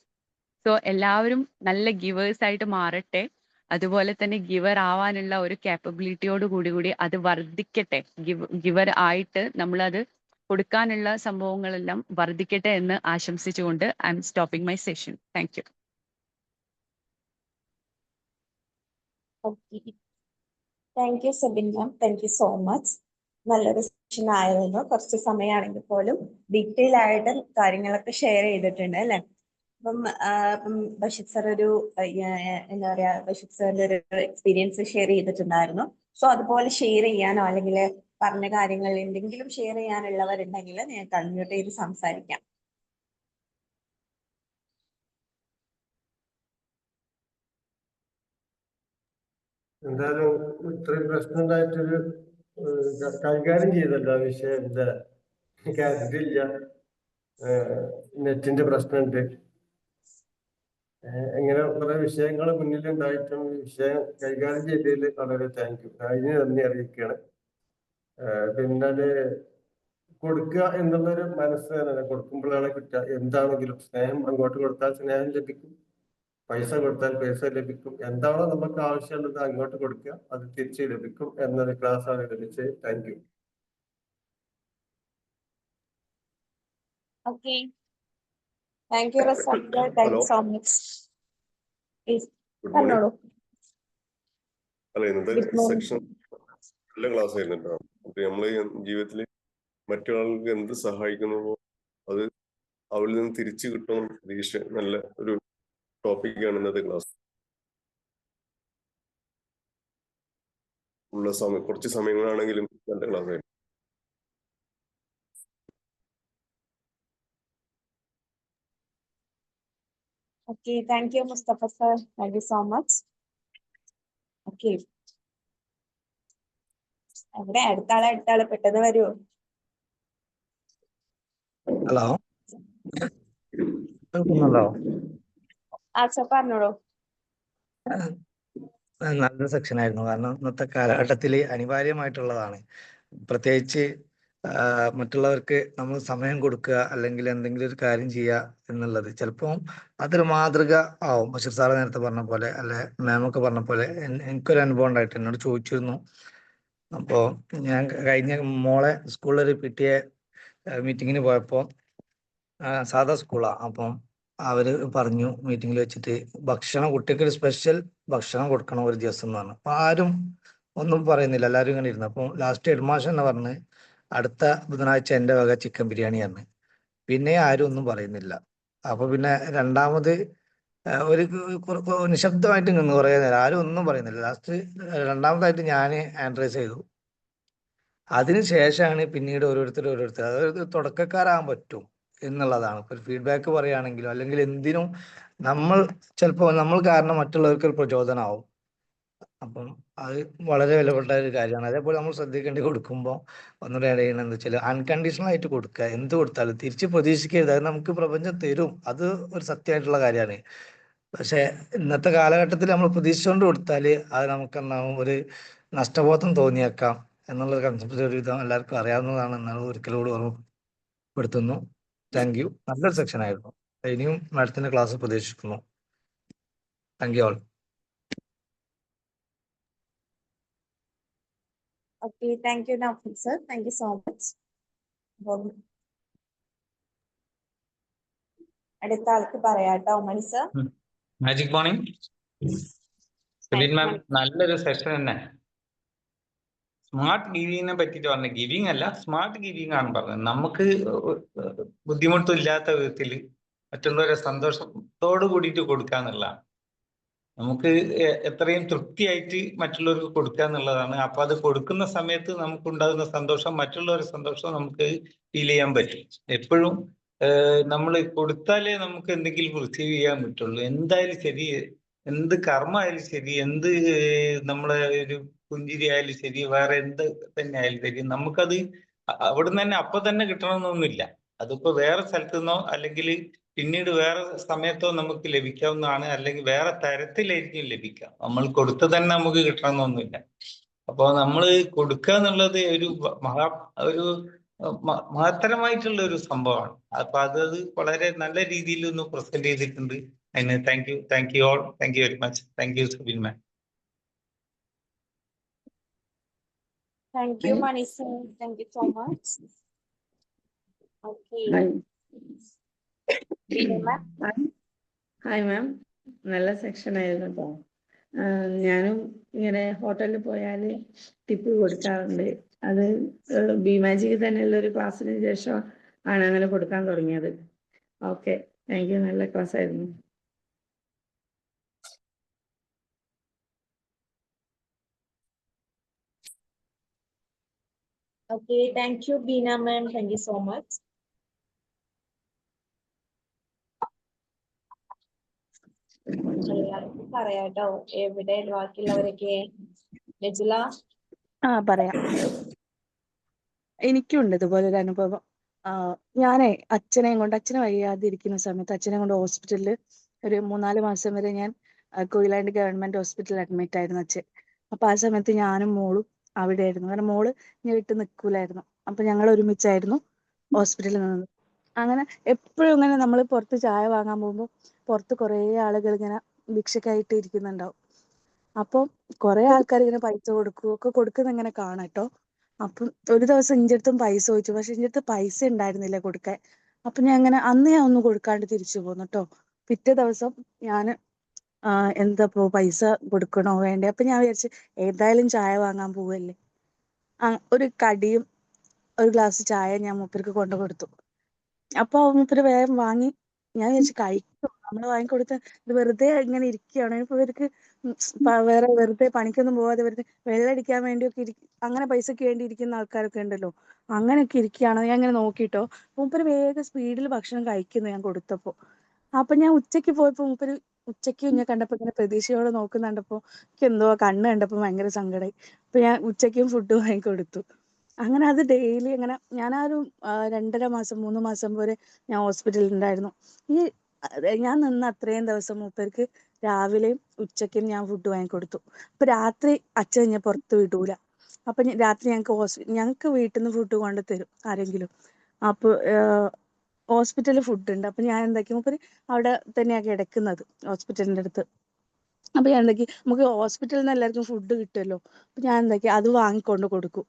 So എല്ലാവരും നല്ല ഗിവേഴ്സ് ആയിട്ട് മാറട്ടെ. അതുപോലെ തന്നെ ഗിവർ ആവാനുള്ള ഒരു കാപ്പബിലിറ്റിയോട് കൂടി അത് വർദ്ധിക്കട്ടെ. ഗിവർ ആയിട്ട് നമ്മളത് കൊടുക്കാനുള്ള സംഭവങ്ങളെല്ലാം വർദ്ധിക്കട്ടെ എന്ന് ആശംസിച്ചുകൊണ്ട് I M stopping my session. Thank you. Okay, thank U Sebin ma'am, thank you so much. നല്ലൊരു സെഷൻ ആയിരുന്നു. കുറച്ച് സമയമാണെങ്കിൽ പോലും ഡീറ്റെയിൽ ആയിട്ട് കാര്യങ്ങളൊക്കെ ഷെയർ ചെയ്തിട്ടുണ്ട് അല്ലെ. അപ്പം ബഷീർ സാർ എന്താ പറയാ, ബഷീർ സാറിന്റെ ഒരു എക്സ്പീരിയൻസ് ഷെയർ ചെയ്തിട്ടുണ്ടായിരുന്നു. സോ അതുപോലെ ഷെയർ ചെയ്യാനോ അല്ലെങ്കിൽ പറഞ്ഞ കാര്യങ്ങൾ എന്തെങ്കിലും ഷെയർ ചെയ്യാനുള്ളവരുണ്ടെങ്കിൽ നിങ്ങൾക്ക് അൺമ്യൂട്ട് ചെയ്ത് സംസാരിക്കാം. എന്തായാലും ഇത്രയും പ്രശ്നം ഉണ്ടായിട്ടൊരു കൈകാര്യം ചെയ്തല്ലോ ആ വിഷയം. എന്താ കരുതില്ല, നെറ്റിന്റെ പ്രശ്നമുണ്ട്, ഇങ്ങനെ കുറെ വിഷയങ്ങൾ മുന്നിലുണ്ടായിട്ടും വിഷയം കൈകാര്യം ചെയ്തതിൽ വളരെ താങ്ക് യു, അതിന് നന്ദി അറിയിക്കുകയാണ്. പിന്നെ അത് കൊടുക്കുക എന്നുള്ളൊരു മനസ്സ് തന്നെ, കൊടുക്കുമ്പോഴാണ് കിട്ടുക. എന്താണെങ്കിലും സ്നേഹം അങ്ങോട്ട് കൊടുത്താൽ സ്നേഹം ലഭിക്കും, പൈസ കൊടുത്താൽ പൈസ ലഭിക്കും. എന്താണോ നമുക്ക് ആവശ്യമുള്ളത് അങ്ങോട്ട് കൊടുക്കുക, അത് തിരിച്ച് ലഭിക്കും എന്നൊരു ക്ലാസ് ആണ് ലഭിച്ചത്. Thank you. Okay, thank U Razak, thank you so much. പറഞ്ഞോളൂ. അല്ല, ഇന്നത്തെ Good morning. സെക്ഷൻ നല്ല ക്ലാസ് ആയിരുന്നു കേട്ടോ. അപ്പൊ നമ്മള് ജീവിതത്തിൽ മറ്റൊരാൾക്ക് എന്ത് സഹായിക്കുന്നുവോ അത് അവരിൽ നിന്ന് തിരിച്ചു കിട്ടുമെന്ന് പ്രതീക്ഷ നല്ല ഒരു ടോപ്പിക്കാണ് ഇന്നത്തെ ക്ലാസ്. ഉള്ള സമയം, കുറച്ച് സമയങ്ങളാണെങ്കിലും നല്ല ക്ലാസ് ആയിരുന്നു. Okay, thank you Mustafa sir, thank you so much. Okay, അവിടെ അടുത്താളെ പെട്ടെന്ന് വരുമോ? ഹലോ, കേൾക്കുന്നുണ്ടോ? സർ പറഞ്ഞോളൂ. നല്ലൊരു സെക്ഷൻ ആയിരുന്നു. കാരണം ഇന്നത്തെ കാലഘട്ടത്തിൽ അനിവാര്യമായിട്ടുള്ളതാണ്. പ്രത്യേകിച്ച് മറ്റുള്ളവർക്ക് നമ്മൾ സമയം കൊടുക്കുക അല്ലെങ്കിൽ എന്തെങ്കിലും ഒരു കാര്യം ചെയ്യുക എന്നുള്ളത് ചിലപ്പോൾ അതൊരു മാതൃക ആവും. ബഷീർ സാറ് നേരത്തെ പറഞ്ഞ പോലെ, അല്ലെ മാമൊക്കെ പറഞ്ഞ പോലെ എനിക്കൊരു അനുഭവം ഉണ്ടായിട്ട് എന്നോട് ചോദിച്ചിരുന്നു. അപ്പോൾ ഞാൻ കഴിഞ്ഞ മോളെ സ്കൂളിലൊരു PTA മീറ്റിങ്ങിന് പോയപ്പോൾ, സാധാ സ്കൂളാണ്, അപ്പം അവര് പറഞ്ഞു മീറ്റിങ്ങിൽ വെച്ചിട്ട് ഭക്ഷണം, കുട്ടിക്ക് ഒരു സ്പെഷ്യൽ ഭക്ഷണം കൊടുക്കണം ഒരു ദിവസം എന്ന് പറഞ്ഞു. അപ്പൊ ആരും ഒന്നും പറയുന്നില്ല, എല്ലാവരും ഇങ്ങനെ ഇരുന്നു. അപ്പം ലാസ്റ്റ് ഹെഡ്മാസ്റ്റർ എന്ന് പറഞ്ഞ് അടുത്ത ബുധനാഴ്ച എൻ്റെ വക ചിക്കൻ ബിരിയാണി ആണ്. പിന്നെ ആരും ഒന്നും പറയുന്നില്ല. അപ്പൊ പിന്നെ രണ്ടാമത് ഒരു നിശബ്ദമായിട്ട് നിന്ന് കുറേ നേരം ആരും ഒന്നും പറയുന്നില്ല. ലാസ്റ്റ് രണ്ടാമതായിട്ട് ഞാൻ ഹാൻഡ് റൈസ് ചെയ്തു. അതിനുശേഷമാണ് പിന്നീട് ഓരോരുത്തർ അതായത് തുടക്കക്കാരാകാൻ പറ്റും എന്നുള്ളതാണ്. ഇപ്പൊ ഫീഡ്ബാക്ക് പറയുകയാണെങ്കിലും അല്ലെങ്കിൽ എന്തിനും ചിലപ്പോൾ നമ്മൾ കാരണം മറ്റുള്ളവർക്ക് ഒരു പ്രചോദനമാവും. അപ്പം അത് വളരെ വിലപ്പെട്ട ഒരു കാര്യമാണ്. അതേപോലെ നമ്മൾ ശ്രദ്ധിക്കേണ്ടി കൊടുക്കുമ്പോൾ ഒന്നുകൂടെ ആഡ് ചെയ്യണം എന്താ വെച്ചാൽ അൺകണ്ടീഷണൽ ആയിട്ട് കൊടുക്കുക. എന്ത് കൊടുത്താലും തിരിച്ച് പ്രതീക്ഷിക്കരുത്. അത് നമുക്ക് പ്രപഞ്ചം തരും, അത് ഒരു സത്യമായിട്ടുള്ള കാര്യമാണ്. പക്ഷെ ഇന്നത്തെ കാലഘട്ടത്തിൽ നമ്മൾ പ്രതീക്ഷിച്ചുകൊണ്ട് കൊടുത്താൽ അത് നമുക്ക് എന്താവും, ഒരു നഷ്ടബോധം തോന്നിയേക്കാം എന്നുള്ളൊരു കൺസെപ്റ്റ് ഒരുവിധം എല്ലാവർക്കും അറിയാവുന്നതാണ്. എന്നാണ് ഒരിക്കലോട് ഓർമ്മപ്പെടുത്തുന്നു. താങ്ക് യു, നല്ലൊരു സെക്ഷൻ ആയിരുന്നു. ഇനിയും മാഡത്തിന്റെ ക്ലാസ് പ്രതീക്ഷിക്കുന്നു. Thank you all. Okay, thank you Naufal sir, thank you so much. അടുത്ത ആൾക്ക് പറയാട്ടോ, Mani sir. Magic morning Sebin ma'am, നല്ലൊരു സെഷൻ തന്നെ. സ്മാർട്ട് ഗിവിങ്ങിനെ പറ്റിയിട്ട് പറഞ്ഞ, ഗിവിങ് അല്ല സ്മാർട്ട് ഗിവിങ് ആണ് പറഞ്ഞത്. നമുക്ക് ബുദ്ധിമുട്ടില്ലാത്ത വിധത്തിൽ മറ്റുള്ളവരെ സന്തോഷത്തോട് കൂടിയിട്ട് കൊടുക്കുക എന്നുള്ളതാണ്. നമുക്ക് എത്രയും തൃപ്തിയായിട്ട് മറ്റുള്ളവർക്ക് കൊടുക്കുക എന്നുള്ളതാണ്. അപ്പൊ അത് കൊടുക്കുന്ന സമയത്ത് നമുക്കുണ്ടാകുന്ന സന്തോഷം മറ്റുള്ളവരുടെ സന്തോഷം നമുക്ക് ഫീൽ ചെയ്യാൻ പറ്റും. എപ്പോഴും നമ്മൾ കൊടുത്താലേ നമുക്ക് എന്തെങ്കിലും റിസീവ് ചെയ്യാൻ പറ്റുള്ളൂ. എന്തായാലും ശരി, എന്ത് കർമ്മമായാലും ശരി, എന്ത് നമ്മളെ ഒരു പുഞ്ചിരി ആയാലും ശരി, വേറെ എന്ത് തന്നെ ആയാലും ശരി, നമുക്കത് അവിടുന്ന് തന്നെ അപ്പൊ തന്നെ കിട്ടണമെന്നൊന്നുമില്ല. അതിപ്പോ വേറെ സ്ഥലത്തു നിന്നോ അല്ലെങ്കിൽ പിന്നീട് വേറെ സമയത്തോ നമുക്ക് ലഭിക്കാവുന്നതാണ്, അല്ലെങ്കിൽ വേറെ തരത്തിലായിരിക്കും ലഭിക്കുക. നമ്മൾ കൊടുത്ത് തന്നെ നമുക്ക് കിട്ടണമെന്നൊന്നുമില്ല. അപ്പോൾ നമ്മൾ കൊടുക്കുക എന്നുള്ളത് ഒരു ഒരു മഹത്തരമായിട്ടുള്ള ഒരു സംഭവമാണ്. അപ്പൊ അത് വളരെ നല്ല രീതിയിൽ ഒന്ന് പ്രസന്റ് ചെയ്തിട്ടുണ്ട്. അതിന് thank you all, thank you very much. Thank you Subin ma'am. Thank you, Mani sir. Thank you so much. Okay. Hi ma'am, നല്ല സെക്ഷൻ ആയിരുന്നു കേട്ടോ. ഞാനും ഇങ്ങനെ ഹോട്ടലിൽ പോയാൽ ടിപ്പ് കൊടുക്കാറുണ്ട്. അത് ബിമാജിക്ക് തന്നെയുള്ള ഒരു ക്ലാസ്സിന് ശേഷം ആണ് അങ്ങനെ കൊടുക്കാൻ തുടങ്ങിയത്. ഓക്കെ, താങ്ക് യു, നല്ല ക്ലാസ് ആയിരുന്നു. Okay, thank you, Beena ma'am. Thank you so much. എല്ലാവർക്കും പറയാട്ടോ, എവിടെ ബാക്കിയുള്ളവരൊക്കെ? രജില? പറയാം. എനിക്കുണ്ട് ഇതുപോലൊരു അനുഭവം. ഞാനേ അച്ഛനെ വയ്യാതിരിക്കുന്ന സമയത്ത് അച്ഛനെ കൊണ്ട് ഹോസ്പിറ്റലിൽ ഒരു 3-4 മാസം വരെ ഞാൻ കൊയിലാണ്ട് ഗവൺമെന്റ് ഹോസ്പിറ്റലിൽ അഡ്മിറ്റ് ആയിരുന്നു അച്ഛൻ. അപ്പൊ ആ സമയത്ത് ഞാനും മോളും അവിടെ ആയിരുന്നു. കാരണം മോള് ഞാൻ വിട്ട് നിൽക്കൂലായിരുന്നു. അപ്പൊ ഞങ്ങൾ ഒരുമിച്ചായിരുന്നു ഹോസ്പിറ്റലിൽ നിന്നത്. അങ്ങനെ എപ്പോഴും ഇങ്ങനെ നമ്മൾ പുറത്ത് ചായ വാങ്ങാൻ പോകുമ്പോൾ പുറത്ത് കുറേ ആളുകൾ ഇങ്ങനെ ഭിക്ഷക്കായിട്ട് ഇരിക്കുന്നുണ്ടാവും. അപ്പം കുറെ ആൾക്കാർ ഇങ്ങനെ പൈസ കൊടുക്കുകയൊക്കെ കൊടുക്കുന്ന ഇങ്ങനെ കാണാം കേട്ടോ. അപ്പം ഒരു ദിവസം ഇൻ്റെ അടുത്തും പൈസ ചോദിച്ചു. പക്ഷെ ഇൻ്റെ അടുത്ത് പൈസ ഉണ്ടായിരുന്നില്ല കൊടുക്കാൻ. അപ്പൊ ഞാൻ അന്ന് ഞാൻ ഒന്നും കൊടുക്കാണ്ട് തിരിച്ചു പോന്നു കേട്ടോ. പിറ്റേ ദിവസം ഞാൻ എന്താ പൈസ കൊടുക്കണോ വേണ്ടേ? അപ്പൊ ഞാൻ വിചാരിച്ചു ഏതായാലും ചായ വാങ്ങാൻ പോവല്ലേ, ഒരു കടിയും ഒരു ഗ്ലാസ് ചായ ഞാൻ മൂപ്പർക്ക് കൊണ്ടു കൊടുത്തു. അപ്പൊ മൂപ്പര് വേഗം വാങ്ങി. ഞാൻ വിചാരിച്ചു കഴിക്കും, നമ്മള് വാങ്ങിക്കൊടുത്ത് ഇത് വെറുതെ ഇങ്ങനെ ഇരിക്കുകയാണ്. ഇപ്പൊ ഇവർക്ക് വേറെ വെറുതെ പണിക്കൊന്നും പോവാതെ വെറുതെ വെള്ളടിക്കാൻ വേണ്ടിയൊക്കെ അങ്ങനെ പൈസക്ക് വേണ്ടി ഇരിക്കുന്ന ആൾക്കാരൊക്കെ ഉണ്ടല്ലോ, അങ്ങനെയൊക്കെ ഇരിക്കുകയാണ്. ഞാൻ ഇങ്ങനെ നോക്കിട്ടോ, മൂപ്പര് വേഗം സ്പീഡിൽ ഭക്ഷണം കഴിക്കുന്നു ഞാൻ കൊടുത്തപ്പോ. അപ്പൊ ഞാൻ ഉച്ചയ്ക്ക് പോയപ്പോ മൂപ്പര് ഉച്ചയ്ക്ക് ഞാൻ കണ്ടപ്പോ ഇങ്ങനെ പ്രതീക്ഷയോടെ നോക്കുന്നുണ്ടപ്പോ എനിക്ക് എന്തോ കണ്ണ് കണ്ടപ്പോ ഭയങ്കര സങ്കടമായി. അപ്പൊ ഞാൻ ഉച്ചയ്ക്കും ഫുഡ് വാങ്ങിക്കൊടുത്തു. അങ്ങനെ അത് ഡെയിലി അങ്ങനെ ഞാൻ ആ ഒരു 2.5 മാസം 3 മാസം വരെ ഞാൻ ഹോസ്പിറ്റലിൽ ഉണ്ടായിരുന്നു. ഞാൻ നിന്ന് അത്രയും ദിവസം മൂപ്പർക്ക് രാവിലെയും ഉച്ചയ്ക്കും ഞാൻ ഫുഡ് വാങ്ങിക്കൊടുത്തു. അപ്പൊ രാത്രി അച്ഛൻ ഞാൻ പുറത്ത് വിടൂല. അപ്പൊ രാത്രി ഞങ്ങൾക്ക് വീട്ടിൽ നിന്ന് ഫുഡ് കൊണ്ട് തരും ആരെങ്കിലും. അപ്പൊ ഹോസ്പിറ്റലിൽ ഫുഡ് ഉണ്ട്. അപ്പൊ ഞാൻ എന്താക്കി, മൂപ്പര് അവിടെ തന്നെയാണ് കിടക്കുന്നത് ഹോസ്പിറ്റലിന്റെ അടുത്ത്. അപ്പൊ ഞാൻ എന്താക്കി, നമുക്ക് ഹോസ്പിറ്റലിൽ നിന്ന് എല്ലാവർക്കും ഫുഡ് കിട്ടുമല്ലോ. അപ്പൊ ഞാൻ എന്താക്കി, അത് വാങ്ങിക്കൊണ്ട് കൊടുക്കും.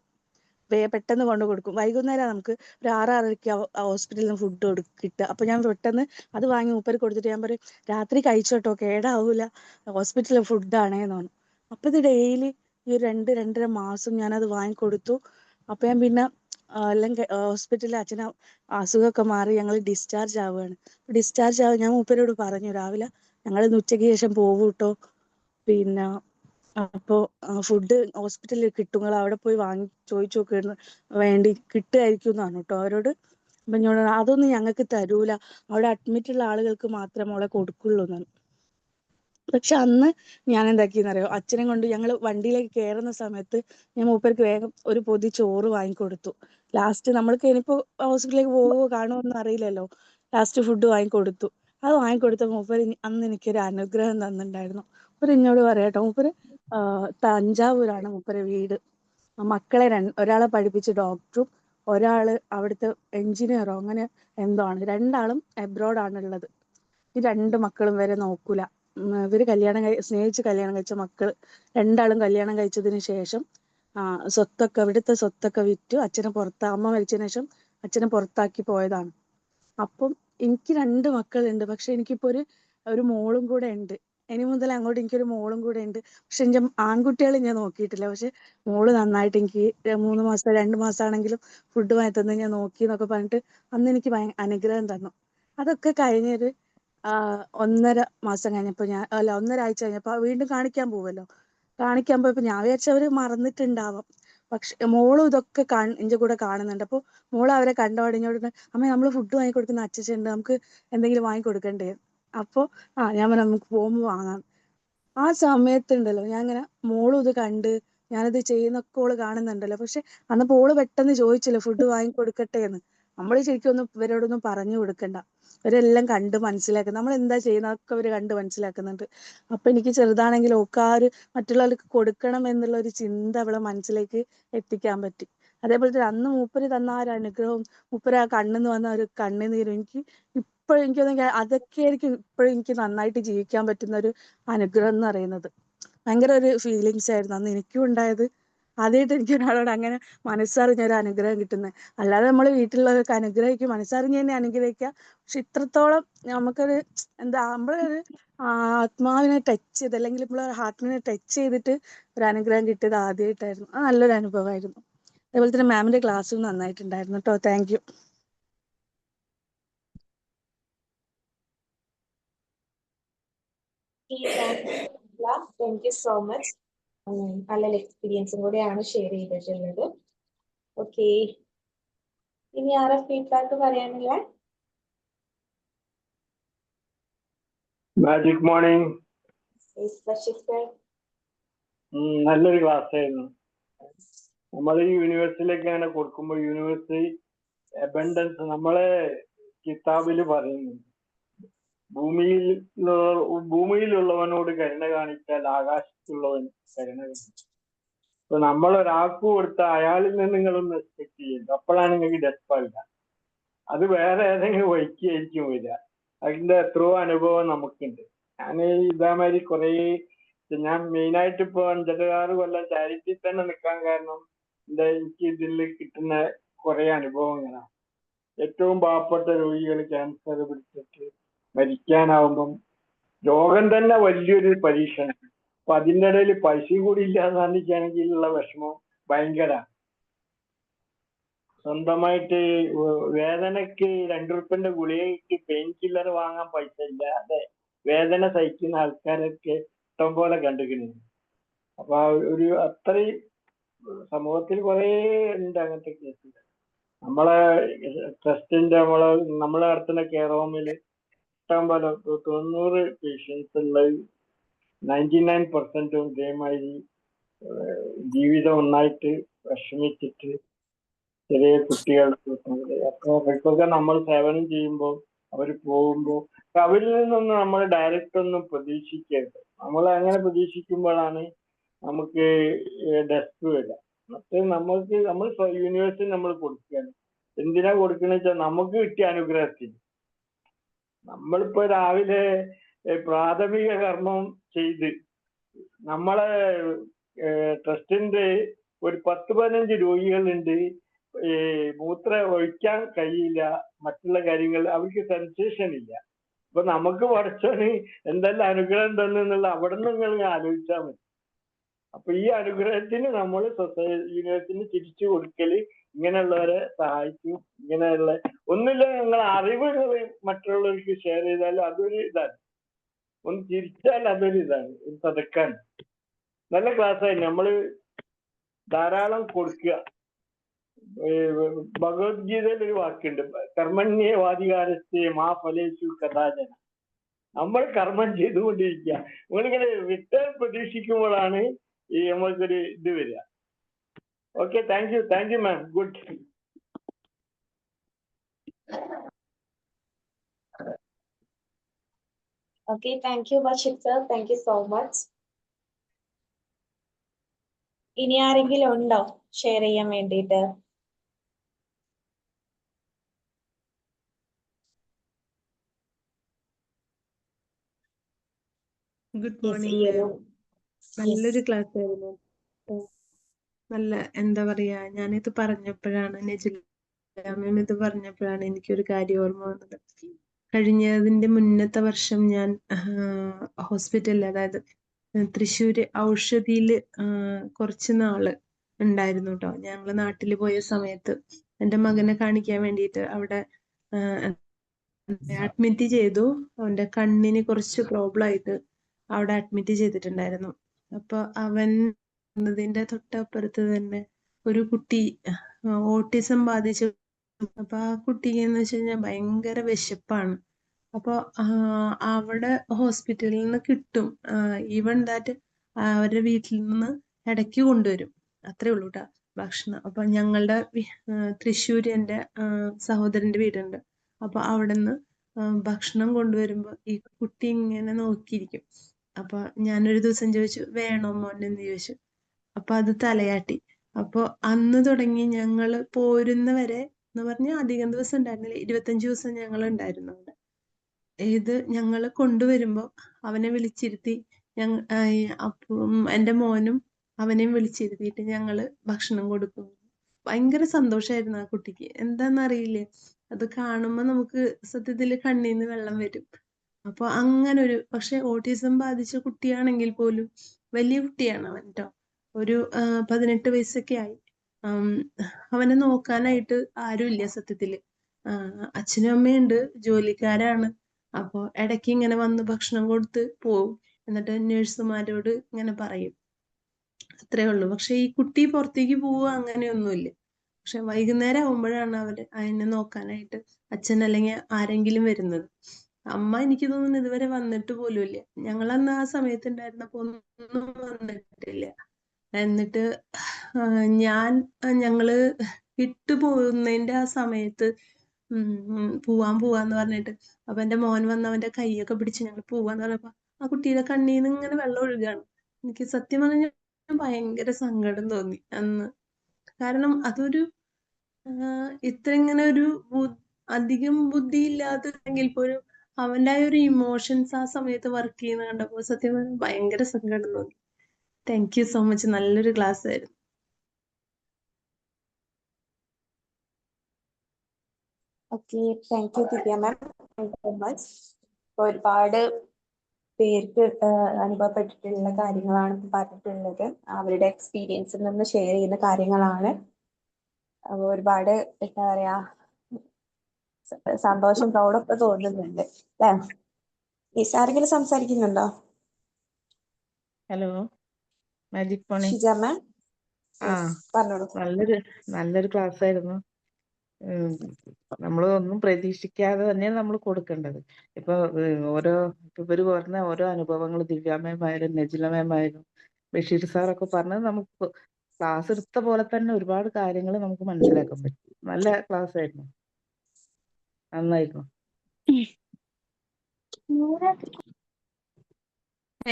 പെട്ടെന്ന് കൊണ്ട് കൊടുക്കും. വൈകുന്നേരം നമുക്ക് ഒരു 6-6:30 ഹോസ്പിറ്റലിൽ നിന്ന് ഫുഡ് കിട്ടുക. അപ്പൊ ഞാൻ പെട്ടെന്ന് അത് വാങ്ങി മൂപ്പര് കൊടുത്തിട്ട് ഞാൻ പറയും രാത്രി കഴിച്ചോട്ടോ, കേടാവൂല, ഹോസ്പിറ്റലിലെ ഫുഡാണേന്ന് പറഞ്ഞു. അപ്പൊ ഇത് ഡെയിലി ഈ 2-2.5 മാസം ഞാനത് വാങ്ങിക്കൊടുത്തു. അപ്പൊ ഞാൻ പിന്നെ അല്ലെങ്കിൽ ഹോസ്പിറ്റലിൽ അച്ഛന് അസുഖമൊക്കെ മാറി ഞങ്ങൾ ഡിസ്ചാർജ് ആവുകയാണ്. ഡിസ്ചാർജ് ആവുക ഞാൻ മൂപ്പരോട് പറഞ്ഞു രാവിലെ ഞങ്ങൾ ഇന്ന് ഉച്ചയ്ക്ക് ശേഷം പോകും കേട്ടോ, പിന്നെ അപ്പോൾ ഫുഡ് ഹോസ്പിറ്റലിൽ കിട്ടും, നിങ്ങൾ അവിടെ പോയി ചോദിച്ചു നോക്കിയിരുന്നു വേണ്ടി കിട്ടുമായിരിക്കും എന്ന് പറഞ്ഞു കേട്ടോ അവരോട്. അപ്പം ഞാൻ അതൊന്നും ഞങ്ങൾക്ക് തരൂല, അവിടെ അഡ്മിറ്റ് ഉള്ള ആളുകൾക്ക് മാത്രമേ മോളെ കൊടുക്കുള്ളൂ എന്നാണ്. പക്ഷെ അന്ന് ഞാൻ എന്താക്കിയെന്നറിയോ, അച്ഛനെ കൊണ്ട് ഞങ്ങൾ വണ്ടിയിലേക്ക് കയറുന്ന സമയത്ത് ഞാൻ മൂപ്പർക്ക് വേഗം ഒരു പൊതി ചോറ് വാങ്ങിക്കൊടുത്തു. ലാസ്റ്റ് നമ്മൾക്ക് ഇനിയിപ്പോൾ ഹോസ്പിറ്റലിലേക്ക് പോകുമോ കാണുമോ ഒന്നും അറിയില്ലല്ലോ. ലാസ്റ്റ് ഫുഡ് വാങ്ങിക്കൊടുത്തു. അത് വാങ്ങിക്കൊടുത്ത മൂപ്പര് അന്ന് എനിക്കൊരു അനുഗ്രഹം തന്നിട്ടുണ്ടായിരുന്നു. മൂപ്പര് എന്നോട് പറയാട്ടോ, മൂപ്പര് തഞ്ചാവൂരാണ് മൂപ്പര് വീട്. മക്കളെ ഒരാളെ പഠിപ്പിച്ച് ഡോക്ടറും ഒരാള് അവിടുത്തെ എഞ്ചിനീയറോ അങ്ങനെ എന്തോ ആണ്. 2 ആളും എബ്രോഡാണുള്ളത്. ഈ 2 മക്കളും വരെ നോക്കൂല. ഇവര് സ്നേഹിച്ച് കല്യാണം കഴിച്ച മക്കള് 2 ആളും കല്യാണം കഴിച്ചതിന് ശേഷം ഇവിടുത്തെ സ്വത്തൊക്കെ വിറ്റു അമ്മ മരിച്ചതിന് ശേഷം അച്ഛനെ പുറത്താക്കി പോയതാണ്. അപ്പം എനിക്ക് 2 മക്കളുണ്ട്. പക്ഷെ എനിക്കിപ്പോ ഒരു മോളും കൂടെ ഉണ്ട്. ഇനി മുതൽ അങ്ങോട്ട് എനിക്കൊരു മോളും കൂടെ ഉണ്ട്. പക്ഷെ എൻ്റെ ആൺകുട്ടികളെ ഞാൻ നോക്കിയിട്ടില്ല. പക്ഷെ മോള് നന്നായിട്ട് എനിക്ക് 3 മാസം 2 മാസമാണെങ്കിലും ഫുഡ് വാങ്ങി തന്നെ ഞാൻ നോക്കി എന്നൊക്കെ പറഞ്ഞിട്ട് അന്ന് എനിക്ക് അനുഗ്രഹം തന്നു. അതൊക്കെ കഴിഞ്ഞൊരു 1.5 മാസം കഴിഞ്ഞപ്പോൾ അല്ല 1.5 ആഴ്ച കഴിഞ്ഞപ്പോൾ വീണ്ടും കാണിക്കാൻ പോവല്ലോ. കാണിക്കാൻ പോയപ്പോൾ ഞാൻ വിചാരിച്ചവര് മറന്നിട്ടുണ്ടാവാം. പക്ഷെ മോളും ഇതൊക്കെ എന്റെ കൂടെ കാണുന്നുണ്ട്. അപ്പോൾ മോള് അവരെ കണ്ടപാടെ ഇങ്ങോട്ട് അമ്മ നമ്മൾ ഫുഡ് വാങ്ങിക്കൊടുക്കുന്ന അച്ഛനുണ്ട്, നമുക്ക് എന്തെങ്കിലും വാങ്ങിക്കൊടുക്കണ്ടേ? അപ്പോൾ ഞാൻ പറഞ്ഞു നമുക്ക് പോകുമ്പോൾ വാങ്ങാം. ആ സമയത്തുണ്ടല്ലോ ഞാൻ ഇങ്ങനെ മോളും ഇത് കണ്ട് ഞാനിത് ചെയ്യുന്നൊക്കെ ഓള് കാണുന്നുണ്ടല്ലോ. പക്ഷെ അന്നപ്പോൾ ഓള് പെട്ടെന്ന് ചോദിച്ചില്ല ഫുഡ് വാങ്ങിക്കൊടുക്കട്ടെ എന്ന്. നമ്മൾ ശരിക്കും ഒന്നും ഇവരോടൊന്നും പറഞ്ഞു കൊടുക്കണ്ട, ഇവരെല്ലാം കണ്ട് മനസ്സിലാക്കുക. നമ്മൾ എന്താ ചെയ്യുന്നതൊക്കെ അവർ കണ്ട് മനസ്സിലാക്കുന്നുണ്ട്. അപ്പൊ എനിക്ക് ചെറുതാണെങ്കിലും ഒക്കെ മറ്റുള്ളവർക്ക് കൊടുക്കണം എന്നുള്ള ഒരു ചിന്ത അവളെ മനസ്സിലേക്ക് എത്തിക്കാൻ പറ്റി. അതേപോലെ തന്നെ അന്ന് മൂപ്പര് തന്ന ആ ഒരു അനുഗ്രഹവും മൂപ്പര് ആ കണ്ണിന്ന് വന്ന ഒരു കണ്ണുനീരും എനിക്ക് ഇപ്പോഴും എനിക്ക് തോന്നുന്നു അതൊക്കെ ആയിരിക്കും ഇപ്പോഴും എനിക്ക് നന്നായിട്ട് ജീവിക്കാൻ പറ്റുന്ന ഒരു അനുഗ്രഹം എന്ന് പറയുന്നത്. ഭയങ്കര ഒരു ഫീലിങ്സ് ആയിരുന്നു അന്ന് എനിക്കും ഉണ്ടായത്. ആദ്യമായിട്ട് എനിക്ക് ഒരാളോട് അങ്ങനെ മനസ്സറിഞ്ഞ ഒരു അനുഗ്രഹം കിട്ടുന്നത്. അല്ലാതെ നമ്മൾ വീട്ടിലുള്ളവർക്ക് അനുഗ്രഹിക്കും, മനസ്സറിഞ്ഞ് തന്നെ അനുഗ്രഹിക്കുക. പക്ഷെ ഇത്രത്തോളം നമുക്കൊരു എന്താ നമ്മളൊരു ആത്മാവിനെ ടച്ച് ചെയ്ത് അല്ലെങ്കിൽ നമ്മളെ ഹാർട്ടിനെ ടച്ച് ചെയ്തിട്ട് ഒരു അനുഗ്രഹം കിട്ടിയത് ആദ്യമായിട്ടായിരുന്നു. അത് നല്ലൊരു അനുഭവമായിരുന്നു. അതേപോലെ തന്നെ മാമിന്റെ ക്ലാസ്സും നന്നായിട്ടുണ്ടായിരുന്നു കേട്ടോ. Thank you. Thank you so much. നല്ലൊരു എക്സ്പീരിയൻസും കൂടെയാണ് ഷെയർ ചെയ്തിട്ടുള്ളത്. ഓക്കെ, ഇനി ആരാ ഫീഡ്ബാക്ക് പറയാനില്ല? Magic morning. നല്ലൊരു ക്ലാസ് ആയിരുന്നു. നമ്മൾ ഈ യൂണിവേഴ്സിറ്റിയിലേക്ക് അങ്ങനെ കൊടുക്കുമ്പോൾ യൂണിവേഴ്സിറ്റി അബണ്ടൻസ് നമ്മളെ കിതാബിൽ പറയുന്നു, ഭൂമിയിലുള്ളവനോട് കരുണ കാണിച്ചാൽ ആകാശത്തുള്ളവൻ കരുണ കാണിക്കും. അപ്പൊ നമ്മൾ ഒരാൾക്ക് കൊടുത്ത അയാളിൽ നിന്ന് നിങ്ങളൊന്ന് എക്സ്പെക്ട് ചെയ്യുന്നു, അപ്പോഴാണ് നിങ്ങൾക്ക് ഡെസ്പാവില്ല. അത് വേറെ ഏതെങ്കിലും വഴിക്കായിരിക്കും വരിക. അതിന്റെ എത്രയോ അനുഭവം നമുക്കുണ്ട്. ഞാൻ ഇതേമാതിരി കുറേ ഞാൻ മെയിനായിട്ട് ഇപ്പൊ 5-6 കൊല്ലം ചാരിറ്റി തന്നെ നിൽക്കാൻ കാരണം എനിക്ക് ഇതിൽ കിട്ടുന്ന കുറെ അനുഭവങ്ങളാണ്. ഏറ്റവും പാവപ്പെട്ട രോഗികൾ ക്യാൻസർ പിടിച്ചിട്ട് മരിക്കാനാവുമ്പം രോഗം തന്നെ വലിയൊരു പരീക്ഷണം. അപ്പൊ അതിൻ്റെ ഇടയിൽ പൈസയും കൂടി ഇല്ലാതാണെങ്കിലുള്ള വിഷമം ഭയങ്കര. സ്വന്തമായിട്ട് വേദനക്ക് 2 ഉറുപ്പിന്റെ ഗുളികയ്ക്ക് പെയിൻ കില്ലർ വാങ്ങാൻ പൈസ ഇല്ലാതെ വേദന സഹിക്കുന്ന ആൾക്കാരൊക്കെ ഇഷ്ടം പോലെ കണ്ടുകിടുന്നു. അപ്പൊ ഒരു അത്രയും സമൂഹത്തിൽ കുറെ ഉണ്ട് അങ്ങനത്തെ കേസുകൾ. നമ്മളെ ട്രസ്റ്റിന്റെ നമ്മളെ നടത്തുന്ന കെയർ ഹോമിൽ ഇഷ്ടം പോലെ 90 പേഷ്യൻസ് ഉള്ള 99% ഇതേമാതിരി ജീവിതം ഒന്നായിട്ട് വിഷമിച്ചിട്ട് ചെറിയ കുട്ടികളുടെ. അപ്പൊ അവർക്കൊക്കെ നമ്മൾ സേവനം ചെയ്യുമ്പോൾ അവർ പോകുമ്പോൾ അവരിൽ നിന്നൊന്നും നമ്മൾ ഡയറക്റ്റ് ഒന്നും പ്രതീക്ഷിക്കരുത്. നമ്മൾ അങ്ങനെ പ്രതീക്ഷിക്കുമ്പോഴാണ് നമുക്ക് ഡെസ്ക് വരിക. മറ്റേ നമ്മൾ യൂണിവേഴ്സിറ്റി നമ്മൾ കൊടുക്കുകയാണ്. എന്തിനാ കൊടുക്കണെന്ന് വെച്ചാൽ നമുക്ക് കിട്ടിയ അനുഗ്രഹത്തിന്. നമ്മളിപ്പോ രാവിലെ പ്രാഥമിക കർമ്മം ചെയ്ത് നമ്മളെ ട്രസ്റ്റിന്റെ ഒരു 10-15 രോഗികളുണ്ട്, മൂത്രം ഒഴിക്കാൻ കഴിയില്ല, മറ്റുള്ള കാര്യങ്ങൾ അവർക്ക് സെൻസേഷൻ ഇല്ല. അപ്പൊ നമുക്ക് പഠിച്ചോന് എന്തെല്ലാം അനുഗ്രഹം തന്നെന്നുള്ള അവിടെ നിന്ന് നിങ്ങൾ ആലോചിച്ചാൽ മതി. അപ്പൊ ഈ അനുഗ്രഹത്തിന് നമ്മൾ യൂണിവേഴ്സിറ്റിന് തിരിച്ചു കൊടുക്കല് ഇങ്ങനെയുള്ളവരെ സഹായിക്കും. ഇങ്ങനെയുള്ള ഒന്നുമില്ല, നിങ്ങൾ അറിവുകൾ മറ്റുള്ളവർക്ക് ഷെയർ ചെയ്താൽ അതൊരു ഇതാണ്, ഒന്ന് തിരിച്ചാൽ അതൊരു ഇതാണ്, ഒരു പതക്കാൻ. നല്ല ക്ലാസ്സായി. നമ്മള് ധാരാളം കൊടുക്കുക. ഭഗവത്ഗീതയിൽ ഒരു വാക്കുണ്ട്, കർമ്മണ്യവാധികാരത്തെ മാ ഫലേഷു കഥാചന. നമ്മൾ കർമ്മം ചെയ്തുകൊണ്ടിരിക്കുക. നമ്മളിങ്ങനെ റിട്ടേൺ പ്രതീക്ഷിക്കുമ്പോഴാണ് നമ്മൾക്കൊരു ഇത് വരിക. Okay, thank you ma'am. Good. Okay, thank U Basheer sir. Thank you so much. ഇനി ആരെങ്കിലും ഉണ്ടോ ഷെയർ ചെയ്യാൻ വേണ്ടിയിട്ട്? Good morning ma'am. നല്ലൊരു ക്ലാസ് ആയിരുന്നു. നല്ല എന്താ പറയാ, ഞാനിത് പറഞ്ഞപ്പോഴാണ് നജില മാം ഇത് പറഞ്ഞപ്പോഴാണ് എനിക്കൊരു കാര്യം ഓർമ്മ വന്നത്. കഴിഞ്ഞതിന്റെ മുന്നത്തെ വർഷം ഞാൻ ഹോസ്പിറ്റലിൽ, അതായത് തൃശ്ശൂര് ഔഷധിയില് കുറച്ച് നാള് ഉണ്ടായിരുന്നു കേട്ടോ. ഞങ്ങള് നാട്ടില് പോയ സമയത്ത് എൻ്റെ മകനെ കാണിക്കാൻ വേണ്ടിയിട്ട് അവിടെ അഡ്മിറ്റ് ചെയ്തു. അവന്റെ കണ്ണിന് കുറച്ച് പ്രോബ്ലം ആയിട്ട് അവിടെ അഡ്മിറ്റ് ചെയ്തിട്ടുണ്ടായിരുന്നു. അപ്പൊ അവൻ തിന്റെ തൊട്ടപ്പുറത്ത് തന്നെ ഒരു കുട്ടി ഓട്ടിസം ബാധിച്ചു. അപ്പൊ ആ കുട്ടിക്ക് എന്ന് വെച്ച് കഴിഞ്ഞാൽ ഭയങ്കര വിശപ്പാണ്. അപ്പൊ അവിടെ ഹോസ്പിറ്റലിൽ നിന്ന് കിട്ടും. ഈവൻ ദാറ്റ് അവരുടെ വീട്ടിൽ നിന്ന് ഇടയ്ക്ക് കൊണ്ടുവരും. അത്രേ ഉള്ളൂ കേട്ടോ ഭക്ഷണം. അപ്പൊ ഞങ്ങളുടെ തൃശ്ശൂര് എൻ്റെ സഹോദരന്റെ വീടുണ്ട്. അപ്പൊ അവിടുന്ന് ഭക്ഷണം കൊണ്ടുവരുമ്പോ ഈ കുട്ടി ഇങ്ങനെ നോക്കിയിരിക്കും. അപ്പൊ ഞാനൊരു ദിവസം ചോദിച്ചു, വേണോ മോനെന്ന് ചോദിച്ചു. അപ്പൊ അത് തലയാട്ടി. അപ്പൊ അന്ന് തുടങ്ങി ഞങ്ങള് പോരുന്നവരെ എന്ന് പറഞ്ഞാൽ അധികം ദിവസം ഉണ്ടായിരുന്നില്ല, 25 ദിവസം ഞങ്ങൾ ഉണ്ടായിരുന്നു അവിടെ. ഇത് ഞങ്ങള് കൊണ്ടുവരുമ്പോ അവനെ വിളിച്ചിരുത്തി അപ്പം എൻ്റെ മോനും അവനെയും വിളിച്ചിരുത്തിയിട്ട് ഞങ്ങള് ഭക്ഷണം കൊടുക്കും. ഭയങ്കര സന്തോഷമായിരുന്നു ആ കുട്ടിക്ക്. എന്താന്നറിയില്ലേ, അത് കാണുമ്പോ നമുക്ക് സത്യത്തില് കണ്ണീന്ന് വെള്ളം വരും. അപ്പൊ അങ്ങനൊരു, പക്ഷെ ഓട്ടിസം ബാധിച്ച കുട്ടിയാണെങ്കിൽ പോലും വലിയ കുട്ടിയാണ് അവൻ ട്ടോ. ഒരു 18 വയസ്സൊക്കെ ആയി. അവനെ നോക്കാനായിട്ട് ആരുമില്ല സത്യത്തില്. അച്ഛനും അമ്മയുണ്ട്, ജോലിക്കാരാണ്. അപ്പൊ ഇടയ്ക്ക് ഇങ്ങനെ വന്ന് ഭക്ഷണം കൊടുത്ത് പോവും. എന്നിട്ട് നഴ്സുമാരോട് ഇങ്ങനെ പറയും, അത്രേ ഉള്ളൂ. പക്ഷെ ഈ കുട്ടി പുറത്തേക്ക് പോവുക അങ്ങനെയൊന്നുമില്ല. പക്ഷെ വൈകുന്നേരം ആവുമ്പോഴാണ് അതിനെ നോക്കാനായിട്ട് അച്ഛൻ അല്ലെങ്കിൽ ആരെങ്കിലും വരുന്നത്. അമ്മ എനിക്ക് തോന്നുന്നു ഇതുവരെ വന്നിട്ട് പോലും ഇല്ല. ഞങ്ങളന്ന് ആ സമയത്ത് ഉണ്ടായിരുന്നപ്പോ ഒന്നും വന്നിട്ടില്ല. എന്നിട്ട് ഞങ്ങള് ഇട്ടു പോകുന്നതിന്റെ ആ സമയത്ത് പോവാന്ന് പറഞ്ഞിട്ട്, അപ്പൊ എന്റെ മോൻ വന്ന് അവന്റെ കൈയൊക്കെ പിടിച്ച് ഞങ്ങൾ പോവാന്ന് പറഞ്ഞപ്പോ ആ കുട്ടിയുടെ കണ്ണീന്ന് ഇങ്ങനെ വെള്ളം ഒഴുകാണ്. എനിക്ക് സത്യം പറഞ്ഞാൽ ഭയങ്കര സങ്കടം തോന്നി അന്ന്. കാരണം അതൊരു ഇത്ര ഇങ്ങനെ ഒരു അധികം ബുദ്ധി ഇല്ലാതെങ്കിൽ പോലും അവന്റെ ആ ഒരു ഇമോഷൻസ് ആ സമയത്ത് വർക്ക് ചെയ്യുന്ന കണ്ടപ്പോൾ സത്യം പറഞ്ഞാൽ ഭയങ്കര സങ്കടം തോന്നി. Thank you so much. നല്ലൊരു ക്ലാസ് ആയിരുന്നു. Okay, thank U Divya ma'am. Thank you so much. ഒരുപാട് പേർക്ക് അനുഭവപ്പെട്ടിട്ടുള്ള കാര്യങ്ങളാണ് പറഞ്ഞിട്ടുള്ളത്. അവരുടെ എക്സ്പീരിയൻസിൽ നിന്ന് ഷെയർ ചെയ്യുന്ന കാര്യങ്ങളാണ്. ഒരുപാട് എന്താ പറയാ, സന്തോഷം, പ്രൗഡൊക്കെ തോന്നുന്നുണ്ട് അല്ലേ? ആരെങ്കിലും സംസാരിക്കുന്നുണ്ടോ? Hello, magic pony. Shija ma'am, പറഞ്ഞോളൂ. നല്ലൊരു ക്ലാസ് ആയിരുന്നു. നമ്മൾ ഒന്നും പ്രതീക്ഷിക്കാതെ തന്നെയാണ് നമ്മൾ കൊടുക്കേണ്ടത്. ഇപ്പൊ ഇവര് പറഞ്ഞ ഓരോ അനുഭവങ്ങൾ, ദിവ്യ മാം ആയാലും നജില മാം ആയാലും ബഷീർ സാറൊക്കെ പറഞ്ഞത് നമുക്ക് ക്ലാസ് എടുത്ത പോലെ തന്നെ ഒരുപാട് കാര്യങ്ങൾ നമുക്ക് മനസ്സിലാക്കാൻ പറ്റും. നല്ല ക്ലാസ് ആയിരുന്നു, നന്നായിരുന്നു.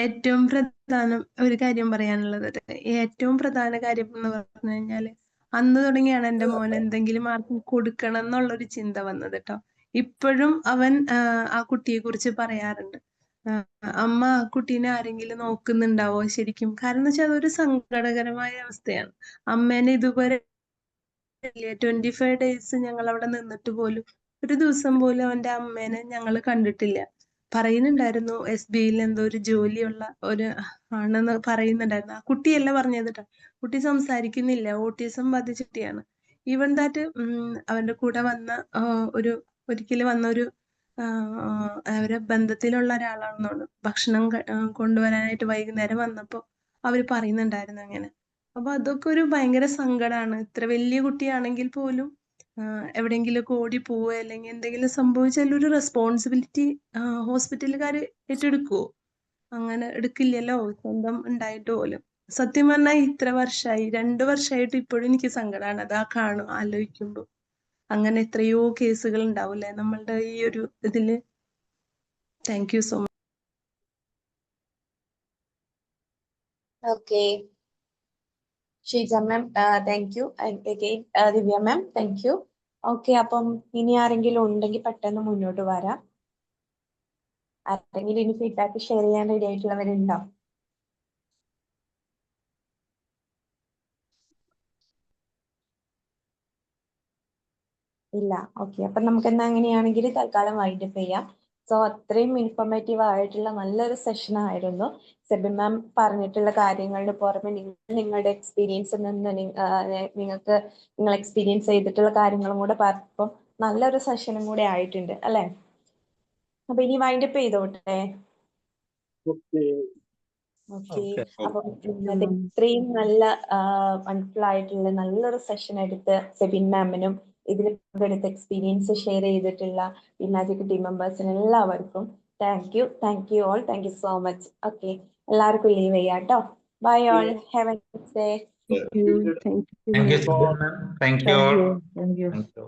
ഏറ്റവും പ്രധാനം ഒരു കാര്യം പറയാനുള്ളത്, ഏറ്റവും പ്രധാന കാര്യം എന്ന് പറഞ്ഞു കഴിഞ്ഞാല് അന്ന് തുടങ്ങിയാണ് എൻ്റെ മോൻ എന്തെങ്കിലും ആർക്കും കൊടുക്കണം എന്നുള്ളൊരു ചിന്ത വന്നത് കേട്ടോ. ഇപ്പോഴും അവൻ ആ കുട്ടിയെ കുറിച്ച് പറയാറുണ്ട്, അമ്മ ആ കുട്ടീനെ ആരെങ്കിലും നോക്കുന്നുണ്ടാവോ ശരിക്കും. കാരണം എന്ന് വെച്ചാൽ അതൊരു സങ്കടകരമായ അവസ്ഥയാണ്. അമ്മേനെ ഇതുവരെ 25 ഡേയ്സ് ഞങ്ങൾ അവിടെ നിന്നിട്ട് പോലും ഒരു ദിവസം പോലും അവന്റെ അമ്മേനെ ഞങ്ങൾ കണ്ടിട്ടില്ല. പറയുന്നുണ്ടായിരുന്നു SBIയിൽ എന്തോ ഒരു ജോലിയുള്ള ഒരു ആണെന്ന് പറയുന്നുണ്ടായിരുന്നു. ആ കുട്ടിയല്ല പറഞ്ഞത് കേട്ടോ. കുട്ടി സംസാരിക്കുന്നില്ല, ഓട്ടിസം ബാധിച്ച കുട്ടിയാണ്. ഈവൻ ദാറ്റ് അവന്റെ കൂടെ വന്ന ഒരിക്കലും വന്ന ഒരു അവരെ ബന്ധത്തിലുള്ള ഒരാളാണെന്നോട് ഭക്ഷണം കൊണ്ടുവരാനായിട്ട് വൈകുന്നേരം വന്നപ്പോ അവര് പറയുന്നുണ്ടായിരുന്നു അങ്ങനെ. അപ്പൊ അതൊക്കെ ഒരു ഭയങ്കര സങ്കടമാണ്. ഇത്ര വലിയ കുട്ടിയാണെങ്കിൽ പോലും എവിടെയെങ്കിലും ഓടി പോവുക അല്ലെങ്കിൽ എന്തെങ്കിലും സംഭവിച്ചാൽ ഒരു റെസ്പോൺസിബിലിറ്റി ഹോസ്പിറ്റലുകാർ ഏറ്റെടുക്കുവോ? അങ്ങനെ എടുക്കില്ലല്ലോ, സ്വന്തം ഉണ്ടായിട്ട് പോലും. സത്യം പറഞ്ഞാൽ ഇത്ര വർഷമായി, 2 വർഷമായിട്ട് ഇപ്പോഴും എനിക്ക് സങ്കടമാണ് അത് ആലോചിക്കുമ്പോ. അങ്ങനെ എത്രയോ കേസുകൾ ഉണ്ടാവില്ലേ നമ്മളുടെ ഈ ഒരു ഇതില്. Thank you so much. Okay, Sheeja ma'am thank you. Again Divya ma'am thank you. Okay, അപ്പം ഇനി ആരെങ്കിലും ഉണ്ടെങ്കിൽ പെട്ടെന്ന് മുന്നോട്ട് വരാം. ആരെങ്കിലും ഇനി ഫീഡ്ബാക്ക് ഷെയർ ചെയ്യാൻ റെഡി ആയിട്ടുള്ളവരുണ്ടോ? ഇല്ല. ഓക്കെ, അപ്പൊ നമുക്ക് എന്നാ അങ്ങനെയാണെങ്കിൽ തൽക്കാലം വൈൻഡപ്പ് ചെയ്യാം. സോ അത്രയും ഇൻഫോർമേറ്റീവ് ആയിട്ടുള്ള നല്ലൊരു സെഷൻ ആയിരുന്നു. സെബിൻ മാം പറഞ്ഞിട്ടുള്ള കാര്യങ്ങളുടെ പുറമെ നിങ്ങളുടെ എക്സ്പീരിയൻസിൽ നിന്ന് നിങ്ങൾ എക്സ്പീരിയൻസ് ചെയ്തിട്ടുള്ള കാര്യങ്ങളും കൂടെ പറഞ്ഞപ്പോൾ നല്ലൊരു സെഷനും കൂടെ ആയിട്ടുണ്ട് അല്ലെ? അപ്പൊ ഇനി വൈൻഡപ്പ് ചെയ്തോട്ടെ. ഓക്കെ. Okay, okay. അപ്പം ഇന്നത്തെ ഇത്രയും നല്ല വണ്ടർഫുൾ ആയിട്ടുള്ള നല്ലൊരു സെഷൻ എടുത്ത് സെബിൻ മാമിനും ഇതിൽ പങ്കെടുത്ത എക്സ്പീരിയൻസ് ഷെയർ ചെയ്തിട്ടുള്ള പിന്നാജിക് ടീം മെമ്പേഴ്സിന് എല്ലാവർക്കും thank you all, thank you so much. Okay, എല്ലാവർക്കും ലീവ് ചെയ്യാം കേട്ടോ. Bye all, have a nice day. Thank you. Thank you. Thank you. Thank you thank all. You. Thank you. Thank you.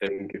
Thank U.